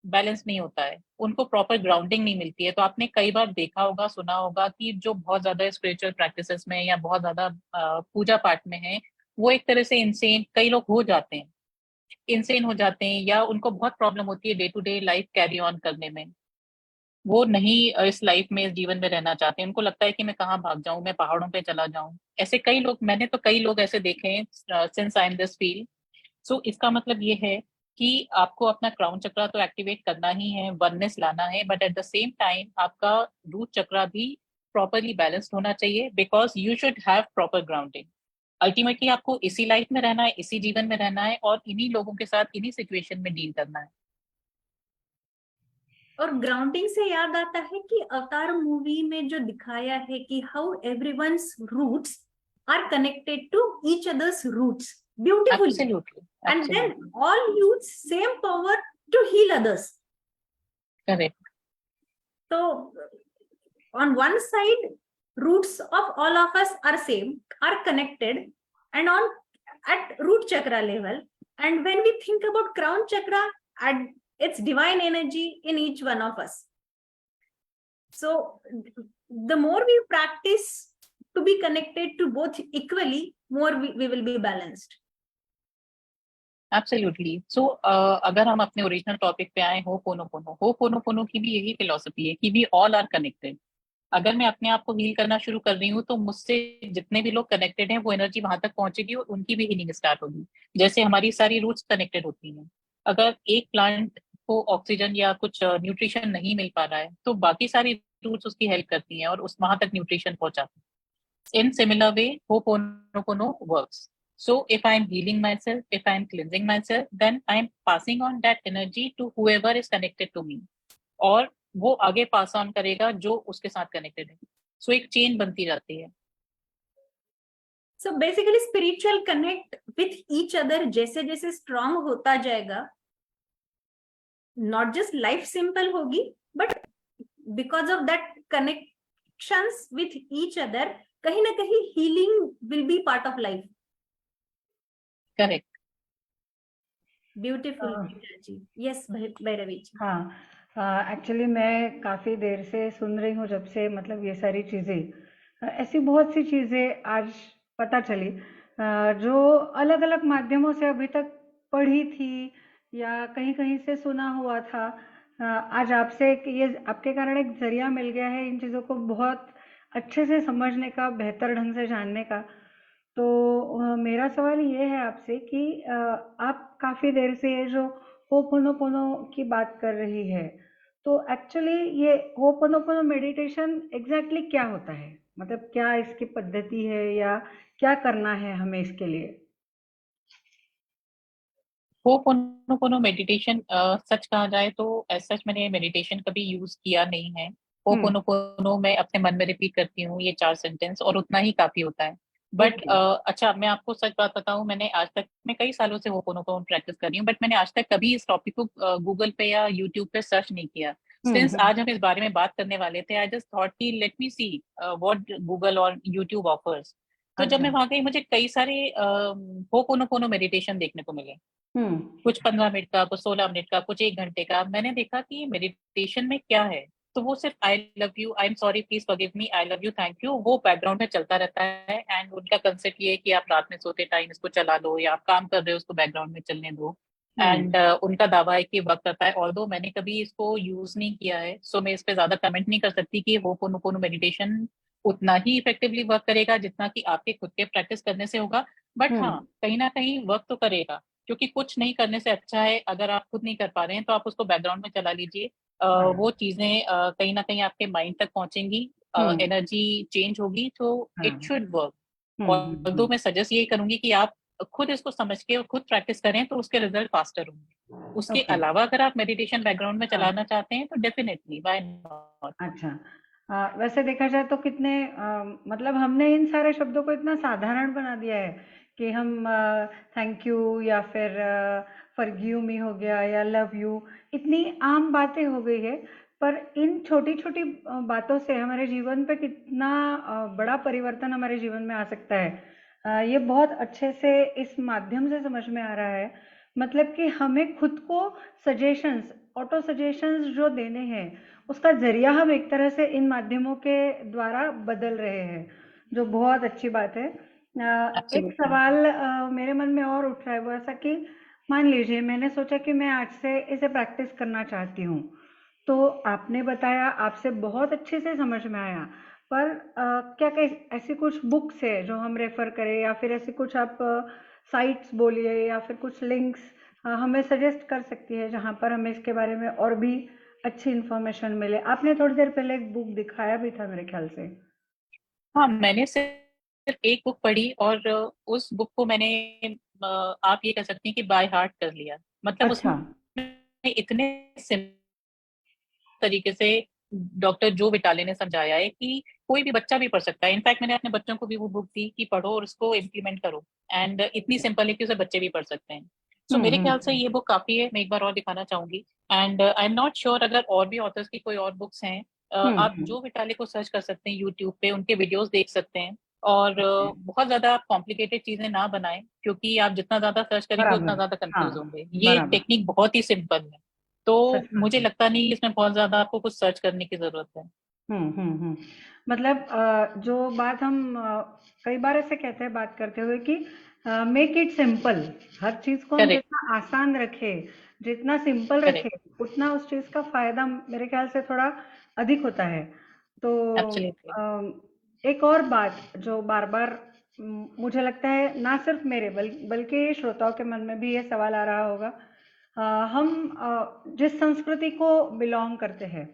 Speaker 3: बैलेंस नहीं होता है, उनको प्रॉपर ग्राउंडिंग नहीं मिलती है। तो आपने कई बार देखा होगा, सुना होगा कि जो बहुत ज्यादा स्पिरिचुअल प्रैक्टिसेस में या बहुत ज्यादा पूजा पाठ में है, वो एक तरह से इंसेन कई लोग हो जाते हैं, इंसेन हो जाते हैं, या उनको बहुत प्रॉब्लम होती है day to day life carry on करने में। वो नहीं इस लाइफ में, इस जीवन में रहना चाहते हैं। उनको लगता है कि मैं कहाँ भाग जाऊं, मैं पहाड़ों पे चला जाऊं। ऐसे कई लोग, मैंने तो कई लोग ऐसे देखे हैं since I am this field. So इसका मतलब ये है कि आपको अपना क्राउन चक्रा तो एक्टिवेट करना ही है, वननेस लाना है, but at the same time आपका रूट चक्रा भी प्रॉपरली बैलेंस्ड होना चाहिए, because you should have proper grounding. Ultimately आपको इसी लाइफ में रहना है, इसी जीवन में रहना है, और इन्हीं लोगों के साथ इन्हीं सिचुएशन में डील करना है।
Speaker 4: और ग्राउंडिंग से याद आता है कि अवतार मूवी में जो दिखाया है कि how everyone's roots are connected to each others roots beautifully,
Speaker 3: Absolutely.
Speaker 4: and then
Speaker 3: Absolutely.
Speaker 4: all use same power to heal others.
Speaker 3: Correct.
Speaker 4: So on one side, roots of all of us are same, are connected, and on at root chakra level, and when we think about crown chakra, and it's divine energy in each one of us. So the more we practice to be connected to both equally, more we will be balanced.
Speaker 3: Absolutely. So अगर हम अपने original topic पे आए, ho'oponopono की भी यही philosophy है कि वी ऑल आर कनेक्टेड। अगर मैं अपने आप को हील करना शुरू कर रही हूँ तो मुझसे जितने भी लोग कनेक्टेड हैं वो एनर्जी वहां तक पहुंचेगी और उनकी भी हीलिंग स्टार्ट होगी। जैसे हमारी सारी रूट्स कनेक्टेड होती हैं, अगर एक प्लांट को ऑक्सीजन या कुछ न्यूट्रिशन नहीं मिल पा रहा है तो बाकी सारी रूट्स उसकी हेल्प करती हैं और उस वहां तक न्यूट्रिशन पहुंचाती हैं। In similar way ho'oponopono works. So if I'm healing myself, if I'm cleansing myself, then I'm passing on that energy to whoever is connected to me. और वो आगे पास ऑन करेगा जो उसके साथ कनेक्टेड है। सो एक चेन बनती जाती है।
Speaker 4: So basically spiritual connect with each other जैसे जैसे strong होता जाएगा, not just life simple होगी, but because of that connections with each other, कहीं ना कहीं healing will be part of life.
Speaker 3: Correct.
Speaker 4: Beautiful, जी। Yes, भैरवी जी।
Speaker 1: हाँ, एक्चुअली मैं काफ़ी देर से सुन रही हूँ, जब से मतलब ये सारी चीज़ें, ऐसी बहुत सी चीज़ें आज पता चली जो अलग अलग माध्यमों से अभी तक पढ़ी थी या कहीं कहीं से सुना हुआ था। आज आपसे ये आपके कारण एक जरिया मिल गया है इन चीज़ों को बहुत अच्छे से समझने का, बेहतर ढंग से जानने का। तो मेरा सवाल ये है आपसे कि आप काफ़ी देर से ये जो होपोनोपोनो की बात कर रही है, तो एक्चुअली ये होपोनोपोनो मेडिटेशन एग्जैक्टली क्या होता है? मतलब क्या इसकी पद्धति है या क्या करना है हमें इसके लिए?
Speaker 3: होपोनोपोनो मेडिटेशन सच कहा जाए तो सच मैंने मेडिटेशन कभी यूज किया नहीं है। होपोनोपोनो मैं अपने मन में रिपीट करती हूँ ये 4 सेंटेंस और उतना ही काफी होता है। बट अच्छा, मैं आपको सच बात बताऊं, मैंने आज तक, मैं कई सालों से होपोनोपोनो प्रैक्टिस कर रही हूँ, बट मैंने आज तक कभी इस टॉपिक को गूगल पे या यूट्यूब पे सर्च नहीं किया। सिंस आज हम इस बारे में बात करने वाले थे, आई जस्ट थॉट कि let me see what Google और यूट्यूब ऑफर्स। तो जब मैं वहां गई मुझे कई सारे होपोनोपोनो मेडिटेशन देखने को मिले, कुछ 15 मिनट का, कुछ 16 मिनट का, कुछ 1 घंटे का। मैंने देखा कि मेडिटेशन में क्या है, तो वो सिर्फ आई love you, I am sorry, please forgive me, I love you, thank you, वो बैकग्राउंड में चलता रहता है। एंड उनका कंसेप्ट ये है कि आप रात में सोते टाइम इसको चला लो या आप काम कर रहे हो उसको बैकग्राउंड में चलने दो। एंड उनका दावा है कि वक्त आता है। ऑल्दो मैंने कभी इसको यूज नहीं किया है, सो मैं इस पे ज्यादा कमेंट नहीं कर सकती कि होपोनोपोनो मेडिटेशन उतना ही इफेक्टिवली वर्क करेगा जितना कि आपके खुद के प्रैक्टिस करने से होगा। बट हाँ, कहीं ना कहीं वर्क तो करेगा, क्योंकि कुछ नहीं करने से अच्छा है अगर आप खुद नहीं कर पा रहे हैं तो आप उसको बैकग्राउंड में चला लीजिए। वो चीजें कहीं ना कहीं आपके माइंड तक पहुंचेंगी, एनर्जी चेंज होगी, तो इट शुड वर्क। और दो मैं सजेस्ट यही करूंगी कि आप खुद इसको समझ के और खुद प्रैक्टिस करें तो उसके रिजल्ट फास्टर होंगे। उसके अलावा अगर आप मेडिटेशन बैकग्राउंड में चलाना चाहते हैं तो डेफिनेटली, व्हाई नॉट।
Speaker 1: अच्छा, वैसे देखा जाए तो कितने मतलब हमने इन सारे शब्दों को इतना साधारण बना दिया है कि हम थैंक यू या फिर फॉरगिव मी हो गया या लव यू, इतनी आम बातें हो गई है। पर इन छोटी छोटी बातों से हमारे जीवन पे कितना बड़ा परिवर्तन हमारे जीवन में आ सकता है, ये बहुत अच्छे से इस माध्यम से समझ में आ रहा है। मतलब कि हमें खुद को सजेशंस, ऑटो सजेशंस जो देने हैं, उसका जरिया हम एक तरह से इन माध्यमों के द्वारा बदल रहे हैं, जो बहुत अच्छी बात है। एक सवाल मेरे मन में और उठ रहा है, वो ऐसा कि मान लीजिए मैंने सोचा कि मैं आज से इसे प्रैक्टिस करना चाहती हूँ, तो आपने बताया, आपसे बहुत अच्छे से समझ में आया। पर क्या ऐसी कुछ बुक्स है जो हम रेफर करें, या फिर ऐसी कुछ आप साइट्स बोलिए या फिर कुछ लिंक्स हमें सजेस्ट कर सकती है जहाँ पर हमें इसके बारे में और भी अच्छी इन्फॉर्मेशन मिले? आपने थोड़ी देर पहले एक बुक दिखाया भी था मेरे ख्याल से।
Speaker 3: हाँ, मैंने सिर्फ एक बुक पढ़ी और उस बुक को मैंने आप ये कह सकती हैं कि बाय हार्ट कर लिया। मतलब
Speaker 1: अच्छा।
Speaker 3: उसमें इतने तरीके से डॉक्टर जो विटाले ने समझाया है कि कोई भी बच्चा भी पढ़ सकता है। इनफैक्ट मैंने अपने बच्चों को भी वो बुक दी कि पढ़ो और उसको इम्प्लीमेंट करो, एंड इतनी सिंपल है कि उसे बच्चे भी पढ़ सकते हैं। सो मेरे ख्याल से ये बुक काफी है, मैं एक बार और दिखाना चाहूंगी। And I am not sure अगर और भी ऑथर्स की कोई और बुक्स हैं। आप जो विटाले को सर्च कर सकते हैं यूट्यूब पे, उनके वीडियोस देख सकते हैं और बहुत ज्यादा कॉम्प्लिकेटेड चीजें ना बनाएं, क्योंकि आप जितना ज्यादा सर्च करेंगे उतना
Speaker 1: बराबर।
Speaker 3: ज्यादा
Speaker 1: हाँ,
Speaker 3: कंफ्यूज होंगे। ये
Speaker 1: बराबर।
Speaker 3: टेक्निक बहुत ही सिंपल है, तो
Speaker 1: सच बात
Speaker 3: मुझे
Speaker 1: है।
Speaker 3: लगता नहीं इसमें बहुत ज्यादा आपको कुछ सर्च करने की जरूरत है।
Speaker 1: हुँ। मतलब जो बात हम कई बार ऐसे कहते हैं बात करते हुए कि मेक इट सिंपल। हर चीज़ को हम
Speaker 3: करेक्ट,
Speaker 1: जितना आसान रखें, जितना सिंपल रखें,
Speaker 3: करेक्ट,
Speaker 1: उतना उस चीज़ का फ़ायदा मेरे ख्याल से थोड़ा अधिक होता है। तो
Speaker 3: एब्सोल्युटली,
Speaker 1: एक और बात जो बार-बार मुझे लगता है ना सिर्फ मेरे बल्कि श्रोताओं के मन में भी ये सवाल आ रहा होगा। हम जिस संस्कृति को बिलॉन्ग करते हैं,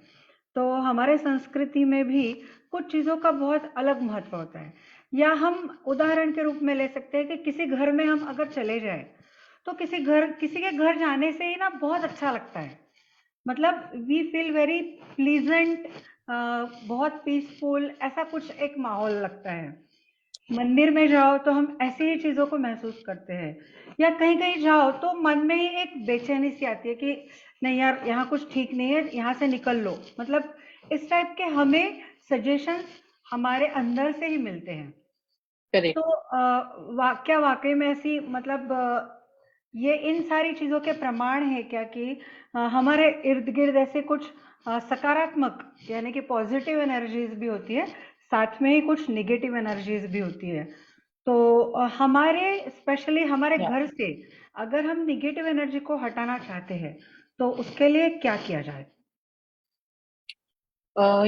Speaker 1: तो हमारे संस्कृति में भी कुछ चीज़ों का बहुत अलग महत्व होता है। या हम उदाहरण के रूप में ले सकते हैं कि किसी घर में हम अगर चले जाएं, तो किसी के घर जाने से ही ना बहुत अच्छा लगता है। मतलब वी फील वेरी प्लीजेंट, बहुत पीसफुल, ऐसा कुछ एक माहौल लगता है। मंदिर में जाओ तो हम ऐसी ही चीजों को महसूस करते हैं, या कहीं कहीं जाओ तो मन में ही एक बेचैनी सी आती है कि नहीं यार, यहाँ कुछ ठीक नहीं है, यहाँ से निकल लो। मतलब इस टाइप के हमें सजेशंस हमारे अंदर से ही मिलते हैं। तो
Speaker 3: करेक्ट।
Speaker 1: क्या वाकई में ऐसी, मतलब ये इन सारी चीजों के प्रमाण है क्या कि हमारे इर्द गिर्द ऐसे कुछ सकारात्मक, यानी कि पॉजिटिव एनर्जीज भी होती है, साथ में ही कुछ निगेटिव एनर्जीज भी होती है। तो हमारे स्पेशली हमारे
Speaker 3: या
Speaker 1: घर से अगर हम निगेटिव एनर्जी को हटाना चाहते हैं, तो उसके लिए क्या किया जाए?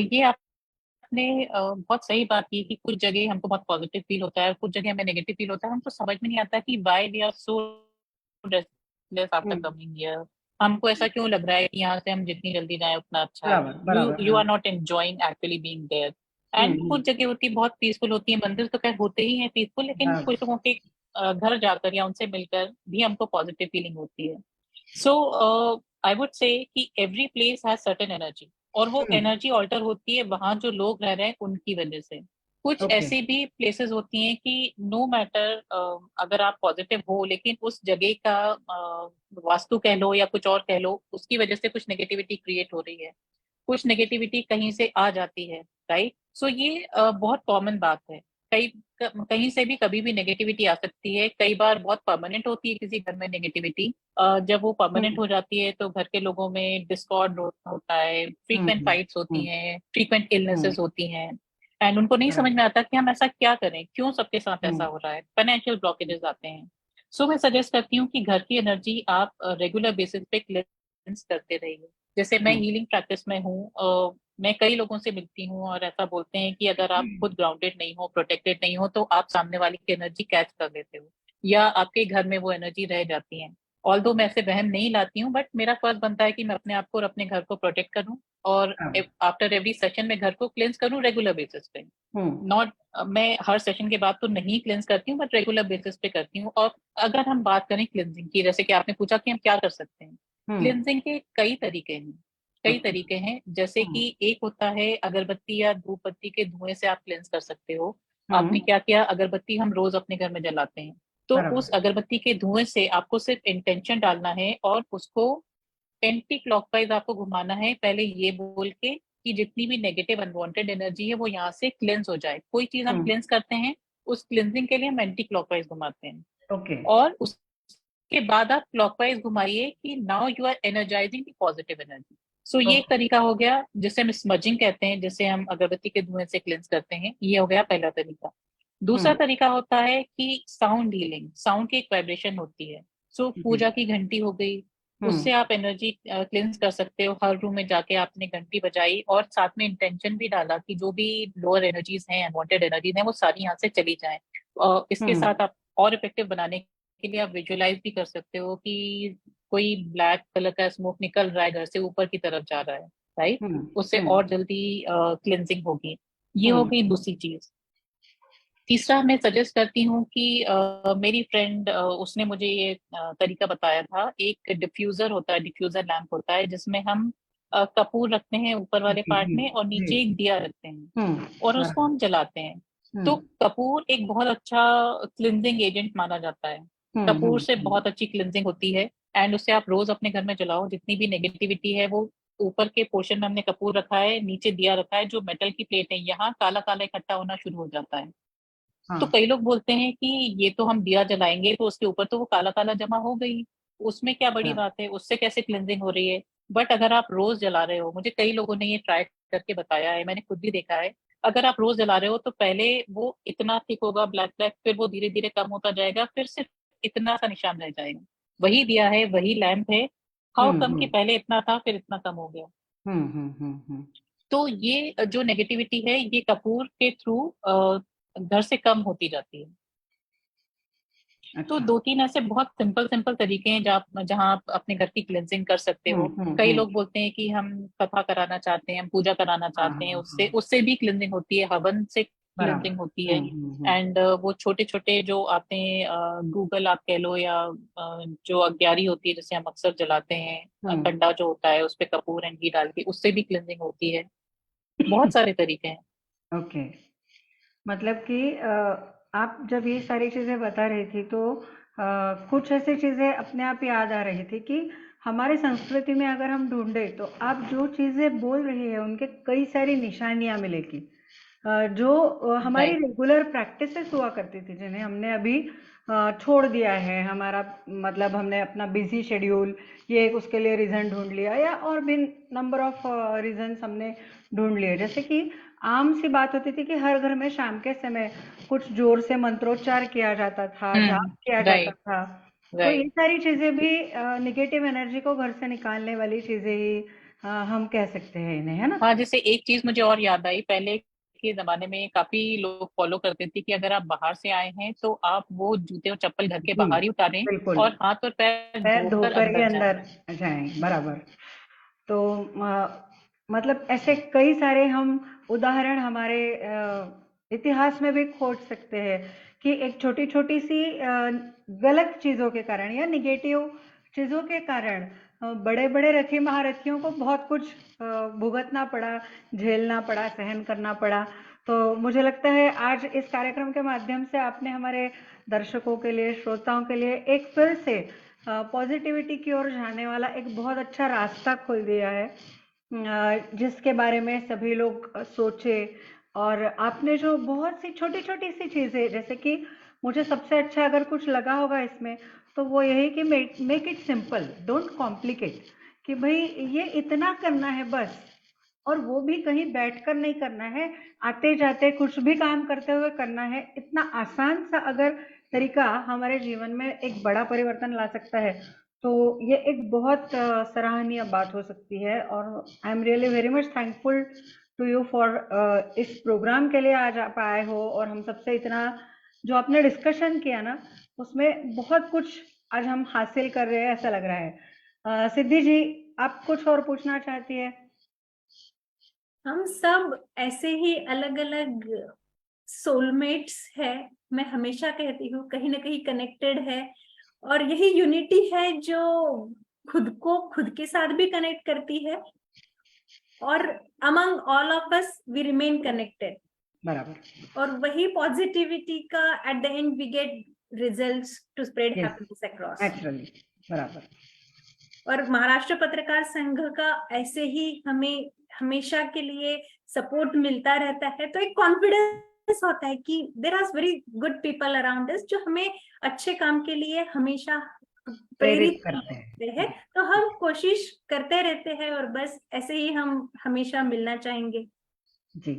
Speaker 3: ये आपने बहुत सही बात की कि कुछ जगह हमको बहुत पॉजिटिव फील होता है, कुछ जगह हमें नेगेटिव फील होता है। हमको समझ में नहीं आता कि why we are so restless after
Speaker 1: hmm.
Speaker 3: Coming here. हमको ऐसा क्यों लग रहा है कि यहाँ से हम जितनी जल्दी जाए उतना अच्छा है।
Speaker 1: बराबर,
Speaker 3: यू
Speaker 1: बराबर।
Speaker 3: यू
Speaker 1: हाँ।
Speaker 3: Are not enjoying actually being there. And
Speaker 1: hmm.
Speaker 3: कुछ जगह होती है बहुत पीसफुल होती है, मंदिर तो खैर होते ही हैं पीसफुल, लेकिन
Speaker 1: बराबर।
Speaker 3: कुछ लोगों के घर जाकर या उनसे मिलकर भी हमको पॉजिटिव फीलिंग होती है। सो आई वुड से कि every place has certain energy, और वो
Speaker 1: हम्म।
Speaker 3: एनर्जी ऑल्टर होती है वहां जो लोग रह रहे हैं उनकी वजह से। कुछ
Speaker 1: ओके।
Speaker 3: ऐसी भी प्लेसेस होती हैं कि नो मैटर अगर आप पॉजिटिव हो, लेकिन उस जगह का वास्तु कह लो या कुछ और कह लो, उसकी वजह से कुछ नेगेटिविटी क्रिएट हो रही है, कुछ नेगेटिविटी कहीं से आ जाती है। राइट, सो ये बहुत कॉमन बात है। कई कहीं से भी कभी भी नेगेटिविटी आ सकती है। कई बार बहुत परमानेंट होती है किसी घर में नेगेटिविटी। जब वो परमानेंट
Speaker 1: हम्म।
Speaker 3: हो जाती है तो घर के लोगों में डिस्कॉर्ड होता है, फ्रीक्वेंट
Speaker 1: हम्म।
Speaker 3: फाइट्स होती
Speaker 1: हम्म।
Speaker 3: हैं, फ्रीक्वेंट
Speaker 1: हम्म।
Speaker 3: इलनेसेस होती हैं। एंड उनको नहीं समझ
Speaker 1: बराबर।
Speaker 3: में आता कि हम ऐसा क्या करें, क्यों सबके साथ ऐसा
Speaker 1: हम्म।
Speaker 3: हो रहा है, फाइनेंशियल ब्लॉकेजेस आते हैं। सो मैं सजेस्ट करती हूँ कि घर की एनर्जी आप रेगुलर बेसिस पे क्लेंस करते रहिए। जैसे मैं
Speaker 1: हम्म।
Speaker 3: हीलिंग प्रैक्टिस में हूँ, मैं कई लोगों से मिलती हूँ और ऐसा बोलते हैं कि अगर आप खुद ग्राउंडेड नहीं हो, प्रोटेक्टेड नहीं हो, तो आप सामने वाली की एनर्जी कैच कर लेते हो, या आपके घर में वो एनर्जी रह जाती है। ऑल्दो मैं ऐसे वहम नहीं लाती हूँ, बट मेरा फर्ज बनता है कि मैं अपने आप को और अपने घर को प्रोटेक्ट करूँ, और
Speaker 1: बराबर।
Speaker 3: आफ्टर एवरी सेशन में घर को क्लेंस करूँ रेगुलर बेसिस पे।
Speaker 1: हम्म।
Speaker 3: नॉट, मैं हर सेशन के बाद तो नहीं क्लेंस करती हूँ, बट रेगुलर बेसिस पे करती हूँ। और अगर हम बात करें क्लेंजिंग की, जैसे कि आपने पूछा कि हम क्या कर सकते हैं,
Speaker 1: हम्म।
Speaker 3: क्लेंजिंग के कई तरीके हैं। कई
Speaker 1: ओके।
Speaker 3: तरीके हैं, जैसे
Speaker 1: हम्म।
Speaker 3: कि एक होता है अगरबत्ती या धूप बत्ती के धुएं से आप क्लेंस कर सकते हो। आपने
Speaker 1: हम्म।
Speaker 3: क्या किया, अगरबत्ती हम रोज अपने घर में जलाते हैं, तो
Speaker 1: बराबर।
Speaker 3: उस अगरबत्ती के धुएं से आपको सिर्फ इंटेंशन डालना है और उसको एंटी क्लॉकवाइज आपको घुमाना है, पहले ये बोल के कि जितनी भी नेगेटिव अनवांटेड एनर्जी है वो यहाँ से क्लेंस हो जाए। कोई चीज हम
Speaker 1: हम्म।
Speaker 3: क्लेंस करते हैं, उस क्लेंजिंग के लिए हम एंटी क्लॉकवाइज घुमाते हैं।
Speaker 1: ओके।
Speaker 3: और उसके बाद आप क्लॉकवाइज घुमाइए कि now you are energising the positive energy. So ये एक
Speaker 1: ओके।
Speaker 3: तरीका हो गया जिसे हम स्मजिंग कहते हैं, जिसे हम अगरबत्ती के धुएं से क्लेंस करते हैं। ये हो गया पहला तरीका। दूसरा
Speaker 1: हम्म।
Speaker 3: तरीका होता है कि साउंड हीलिंग, साउंड की एक वाइब्रेशन होती है। सो
Speaker 1: जी।
Speaker 3: पूजा की घंटी हो गई,
Speaker 1: हम्म।
Speaker 3: उससे आप एनर्जी क्लेंस कर सकते हो। हर रूम में जाके आपने घंटी बजाई और साथ में इंटेंशन भी डाला कि जो भी लोअर एनर्जीज हैं, अनवांटेड एनर्जीज हैं, वो सारी यहाँ से चली जाएं। इसके
Speaker 1: हम्म।
Speaker 3: साथ आप और इफेक्टिव बनाने के लिए आप विजुअलाइज भी कर सकते हो कि कोई ब्लैक कलर का स्मोक निकल रहा है घर से, ऊपर की तरफ जा रहा है। राइट,
Speaker 1: हम्म।
Speaker 3: उससे
Speaker 1: हम्म।
Speaker 3: और जल्दी क्लिनजिंग होगी। ये हो
Speaker 1: हम्म।
Speaker 3: गई दूसरी चीज। तीसरा मैं सजेस्ट करती हूँ कि मेरी फ्रेंड, उसने मुझे ये तरीका बताया था। एक डिफ्यूजर होता है, डिफ्यूजर लैंप होता है, जिसमें हम कपूर रखते हैं ऊपर वाले
Speaker 1: जी
Speaker 3: पार्ट
Speaker 1: जी
Speaker 3: में और
Speaker 1: जी।
Speaker 3: नीचे एक दिया रखते हैं,
Speaker 1: हम्म।
Speaker 3: और उसको
Speaker 1: बराबर।
Speaker 3: हम जलाते हैं। तो
Speaker 1: हम्म।
Speaker 3: कपूर एक बहुत अच्छा क्लिनजिंग एजेंट माना जाता है। कपूर से बहुत अच्छी क्लिनजिंग होती है। एंड उससे आप रोज अपने घर में जलाओ, जितनी भी नेगेटिविटी है वो ऊपर के पोर्शन में हमने कपूर रखा है, नीचे दिया रखा है, जो मेटल की प्लेट है, यहाँ काला काला इकट्ठा होना शुरू हो जाता है।
Speaker 1: हाँ
Speaker 3: तो कई लोग बोलते हैं कि ये तो हम दिया जलाएंगे तो उसके ऊपर तो वो काला काला जमा हो गई, उसमें क्या बड़ी
Speaker 1: बराबर।
Speaker 3: बात है, उससे कैसे क्लिनजिंग हो रही है। बट अगर आप रोज जला रहे हो, मुझे कई लोगों ने ये ट्राई करके बताया है, मैंने खुद भी देखा है, अगर आप रोज जला रहे हो तो पहले वो इतना थिक होगा ब्लैक ब्लैक, फिर वो धीरे धीरे कम होता जाएगा, फिर सिर्फ इतना सा निशान रह जाएगा। वही दिया है, वही लैंप है, हाउ कम कि
Speaker 1: हम्म
Speaker 3: पहले इतना था फिर इतना कम हो गया।
Speaker 1: हम्म।
Speaker 3: तो ये जो नेगेटिविटी है ये कपूर के थ्रू घर से कम होती जाती है। तो
Speaker 1: अच्छा।
Speaker 3: दो तीन ऐसे बहुत सिंपल सिंपल तरीके हैं जहाँ आप अपने घर की क्लेंजिंग कर सकते हो। कई लोग बोलते हैं कि हम कथा कराना चाहते हैं, हम पूजा कराना
Speaker 1: हाँ
Speaker 3: चाहते हैं,
Speaker 1: हाँ
Speaker 3: उससे
Speaker 1: हाँ।
Speaker 3: उससे भी क्लेंजिंग होती है, हवन से
Speaker 1: बराबर।
Speaker 3: क्लेंजिंग होती है। एंड वो छोटे छोटे जो आते हैं, गूगल आप कह लो, या जो अग्यारी होती है जिसे हम अक्सर जलाते हैं, कंडा जो होता है उस पे कपूर एंड घी डाल के, उससे भी क्लेंजिंग होती है। बहुत सारे तरीके हैं।
Speaker 1: ओके। मतलब कि आप जब ये सारी चीजें बता रही थी तो कुछ ऐसी चीजें अपने आप याद आ रही थी कि हमारी संस्कृति में अगर हम ढूंढे तो आप जो चीजें बोल रही है उनके कई सारी निशानियां मिलेगी, जो हमारी
Speaker 3: राइट।
Speaker 1: रेगुलर प्रैक्टिसेस हुआ करती थी जिन्हें हमने अभी छोड़ दिया है। हमारा मतलब हमने अपना बिजी शेड्यूल, ये एक उसके लिए रीजन ढूंढ लिया, या और भी नंबर ऑफ रीजंस हमने ढूंढ लिए। जैसे कि आम सी बात होती थी कि हर घर में शाम के समय कुछ जोर से मंत्रोच्चार किया जाता था, जाप किया जाता
Speaker 3: राइट।
Speaker 1: था। तो ये
Speaker 3: राइट।
Speaker 1: सारी चीजें भी निगेटिव एनर्जी को घर से निकालने वाली चीजें ही हम कह सकते हैं इन्हें, है ना?
Speaker 3: हाँ, जैसे एक चीज मुझे और याद आई, पहले के जमाने में काफी लोग फॉलो करते थे कि अगर आप बाहर से आए हैं तो आप वो जूते और चप्पल घर के
Speaker 1: जी,
Speaker 3: बाहर ही उतारें
Speaker 1: बिल्कुल।
Speaker 3: और हाथ और पैर
Speaker 1: पैर
Speaker 3: धोकर
Speaker 1: धोकर ही
Speaker 3: अंदर जाएं।
Speaker 1: अंदर जाएं, बराबर। तो मतलब ऐसे कई सारे हम उदाहरण हमारे इतिहास में भी खोज सकते हैं कि एक छोटी छोटी सी गलत चीजों के कारण या निगेटिव चीजों के कारण बड़े बड़े रथी महारथियों को बहुत कुछ भुगतना पड़ा, झेलना पड़ा, सहन करना पड़ा। तो मुझे लगता है आज इस कार्यक्रम के माध्यम से आपने हमारे दर्शकों के लिए, श्रोताओं के लिए एक फिर से पॉजिटिविटी की ओर जाने वाला एक बहुत अच्छा रास्ता खोल दिया है, जिसके बारे में सभी लोग सोचे। और आपने जो बहुत सी छोटी छोटी सी चीजें, जैसे कि मुझे सबसे अच्छा अगर कुछ लगा होगा इसमें तो वो यही कि make it simple, don't complicate. कि भाई ये इतना करना है बस, और वो भी कहीं बैठकर नहीं करना है, आते जाते कुछ भी काम करते हुए करना है। इतना आसान सा अगर तरीका हमारे जीवन में एक बड़ा परिवर्तन ला सकता है तो ये एक बहुत सराहनीय बात हो सकती है। और I am really very much thankful to you for इस प्रोग्राम के लिए आज आप आए हो, और हम सबसे इतना जो आपने डिस्कशन किया ना उसमें बहुत कुछ आज हम हासिल कर रहे हैं ऐसा लग रहा है। सिद्धि जी, आप कुछ और पूछना चाहती है?
Speaker 4: हम सब ऐसे ही अलग अलग सोलमेट्स है, मैं हमेशा कहती हूँ, कहीं ना कहीं कनेक्टेड है। और यही यूनिटी है जो खुद को खुद के साथ भी कनेक्ट करती है, और among all of us we remain connected.
Speaker 1: बराबर।
Speaker 4: और वही पॉजिटिविटी का at the end we get results to spread
Speaker 1: yes,
Speaker 4: happiness across.
Speaker 1: Naturally. बराबर।
Speaker 4: और महाराष्ट्र पत्रकार संघ का ऐसे ही हमें हमेशा के लिए सपोर्ट मिलता रहता है, तो एक कॉन्फिडेंस होता है कि there are very good people around us जो हमें अच्छे काम के लिए हमेशा
Speaker 1: प्रेरित
Speaker 4: प्रेरित
Speaker 1: करते
Speaker 4: करते
Speaker 1: हैं।
Speaker 4: हैं। तो हम कोशिश करते रहते हैं, और बस ऐसे ही हम हमेशा मिलना चाहेंगे।
Speaker 1: जी।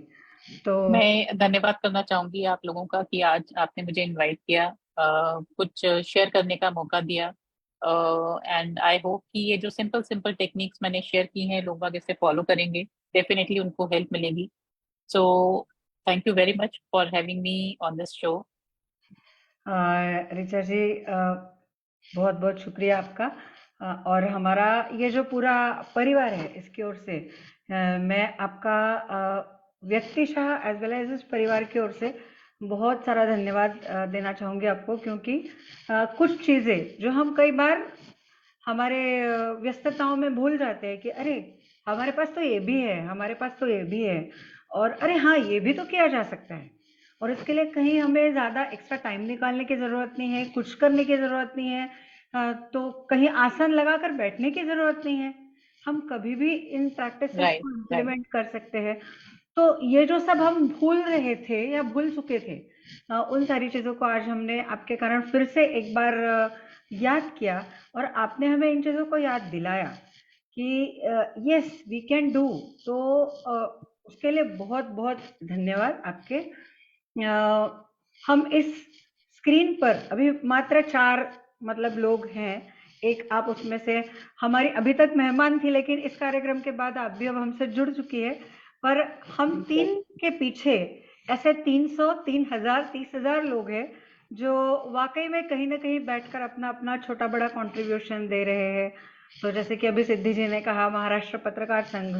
Speaker 1: तो
Speaker 3: मैं धन्यवाद करना चाहूंगी आप लोगों का कि आज आपने मुझे इनवाइट किया, कुछ शेयर करने का मौका दिया। एंड आई होप कि ये जो सिंपल सिंपल टेक्निक्स मैंने शेयर की हैं लोग आगे से फॉलो करेंगे, डेफिनेटली उनको हेल्प मिलेगी। So thank you very much for having me on this show.
Speaker 1: Richa ji, बहुत बहुत शुक्रिया आपका। और हमारा ये जो पूरा परिवार है इसकी ओर से मैं आपका व्यक्तिशः एज वेल एज इस परिवार की ओर से बहुत सारा धन्यवाद देना चाहूंगी आपको, क्योंकि कुछ चीजें जो हम कई बार हमारे व्यस्तताओं में भूल जाते हैं कि अरे हमारे पास तो ये भी है, हमारे पास तो ये भी है, और अरे हाँ ये भी तो किया जा सकता है। और इसके लिए कहीं हमें ज़्यादा एक्स्ट्रा टाइम निकालने की ज़रूरत नहीं है, कुछ करने की ज़रूरत नहीं है, तो कहीं आसन लगाकर बैठने की ज़रूरत नहीं है। हम कभी भी इन प्रैक्टिसेस
Speaker 3: राइट।
Speaker 1: को
Speaker 3: राइट।
Speaker 1: इम्प्लीमेंट कर सकते हैं। तो ये जो सब हम भूल रहे थे या भूल चुके थे, उन सारी चीजों को आज हमने आपके कारण फिर से एक बार याद किया, और आपने हमें इन चीजों को याद दिलाया कि यस वी कैन डू। तो उसके लिए बहुत बहुत धन्यवाद आपके। हम इस स्क्रीन पर अभी मात्र 4 मतलब लोग हैं, एक आप उसमें से हमारी अभी तक मेहमान थी, लेकिन इस कार्यक्रम के बाद आप भी अब हमसे जुड़ चुकी है। पर हम 3 के पीछे ऐसे 300, 3000, 30,000 लोग हैं जो वाकई में कहीं ना कहीं बैठकर अपना अपना छोटा बड़ा कंट्रीब्यूशन दे रहे हैं। तो जैसे कि अभी सिद्धि जी ने कहा, महाराष्ट्र पत्रकार संघ,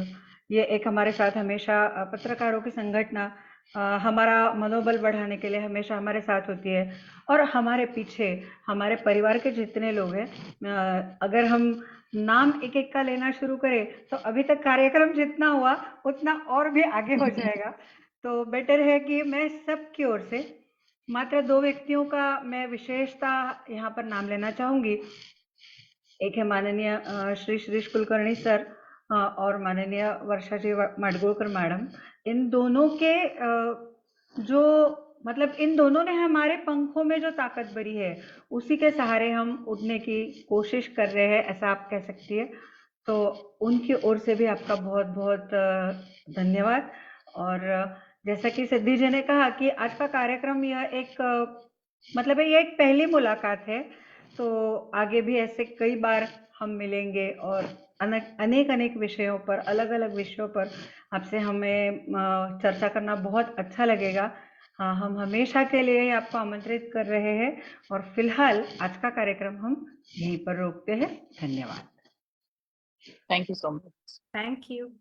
Speaker 1: ये एक हमारे साथ हमेशा पत्रकारों की संगठन हमारा मनोबल बढ़ाने के लिए हमेशा हमारे साथ होती है। और हमारे पीछे हमारे परिवार के जितने लोग हैं, अगर हम नाम एक एक का लेना शुरू करें तो अभी तक कार्यक्रम जितना हुआ उतना और भी आगे हो जाएगा। तो बेटर है कि मैं सबकी ओर से मात्र 2 व्यक्तियों का मैं विशेषता यहाँ पर नाम लेना चाहूंगी। एक है माननीय श्री श्रीश कुलकर्णी सर और माननीय वर्षा जी माडगुळकर मैडम। इन दोनों के जो मतलब इन दोनों ने हमारे पंखों में जो ताकत भरी है, उसी के सहारे हम उड़ने की कोशिश कर रहे हैं, ऐसा आप कह सकती है। तो उनकी ओर से भी आपका बहुत बहुत धन्यवाद। और जैसा कि सिद्धि जी ने कहा कि आज का कार्यक्रम यह एक मतलब ये एक पहली मुलाकात है, तो आगे भी ऐसे कई बार हम मिलेंगे और अनेक अनेक विषयों पर, अलग अलग विषयों पर आपसे हमें चर्चा करना बहुत अच्छा लगेगा। हाँ, हम हमेशा के लिए आपको आमंत्रित कर रहे हैं, और फिलहाल आज का कार्यक्रम हम यहीं पर रोकते हैं। धन्यवाद।
Speaker 3: Thank you so much.
Speaker 4: Thank you.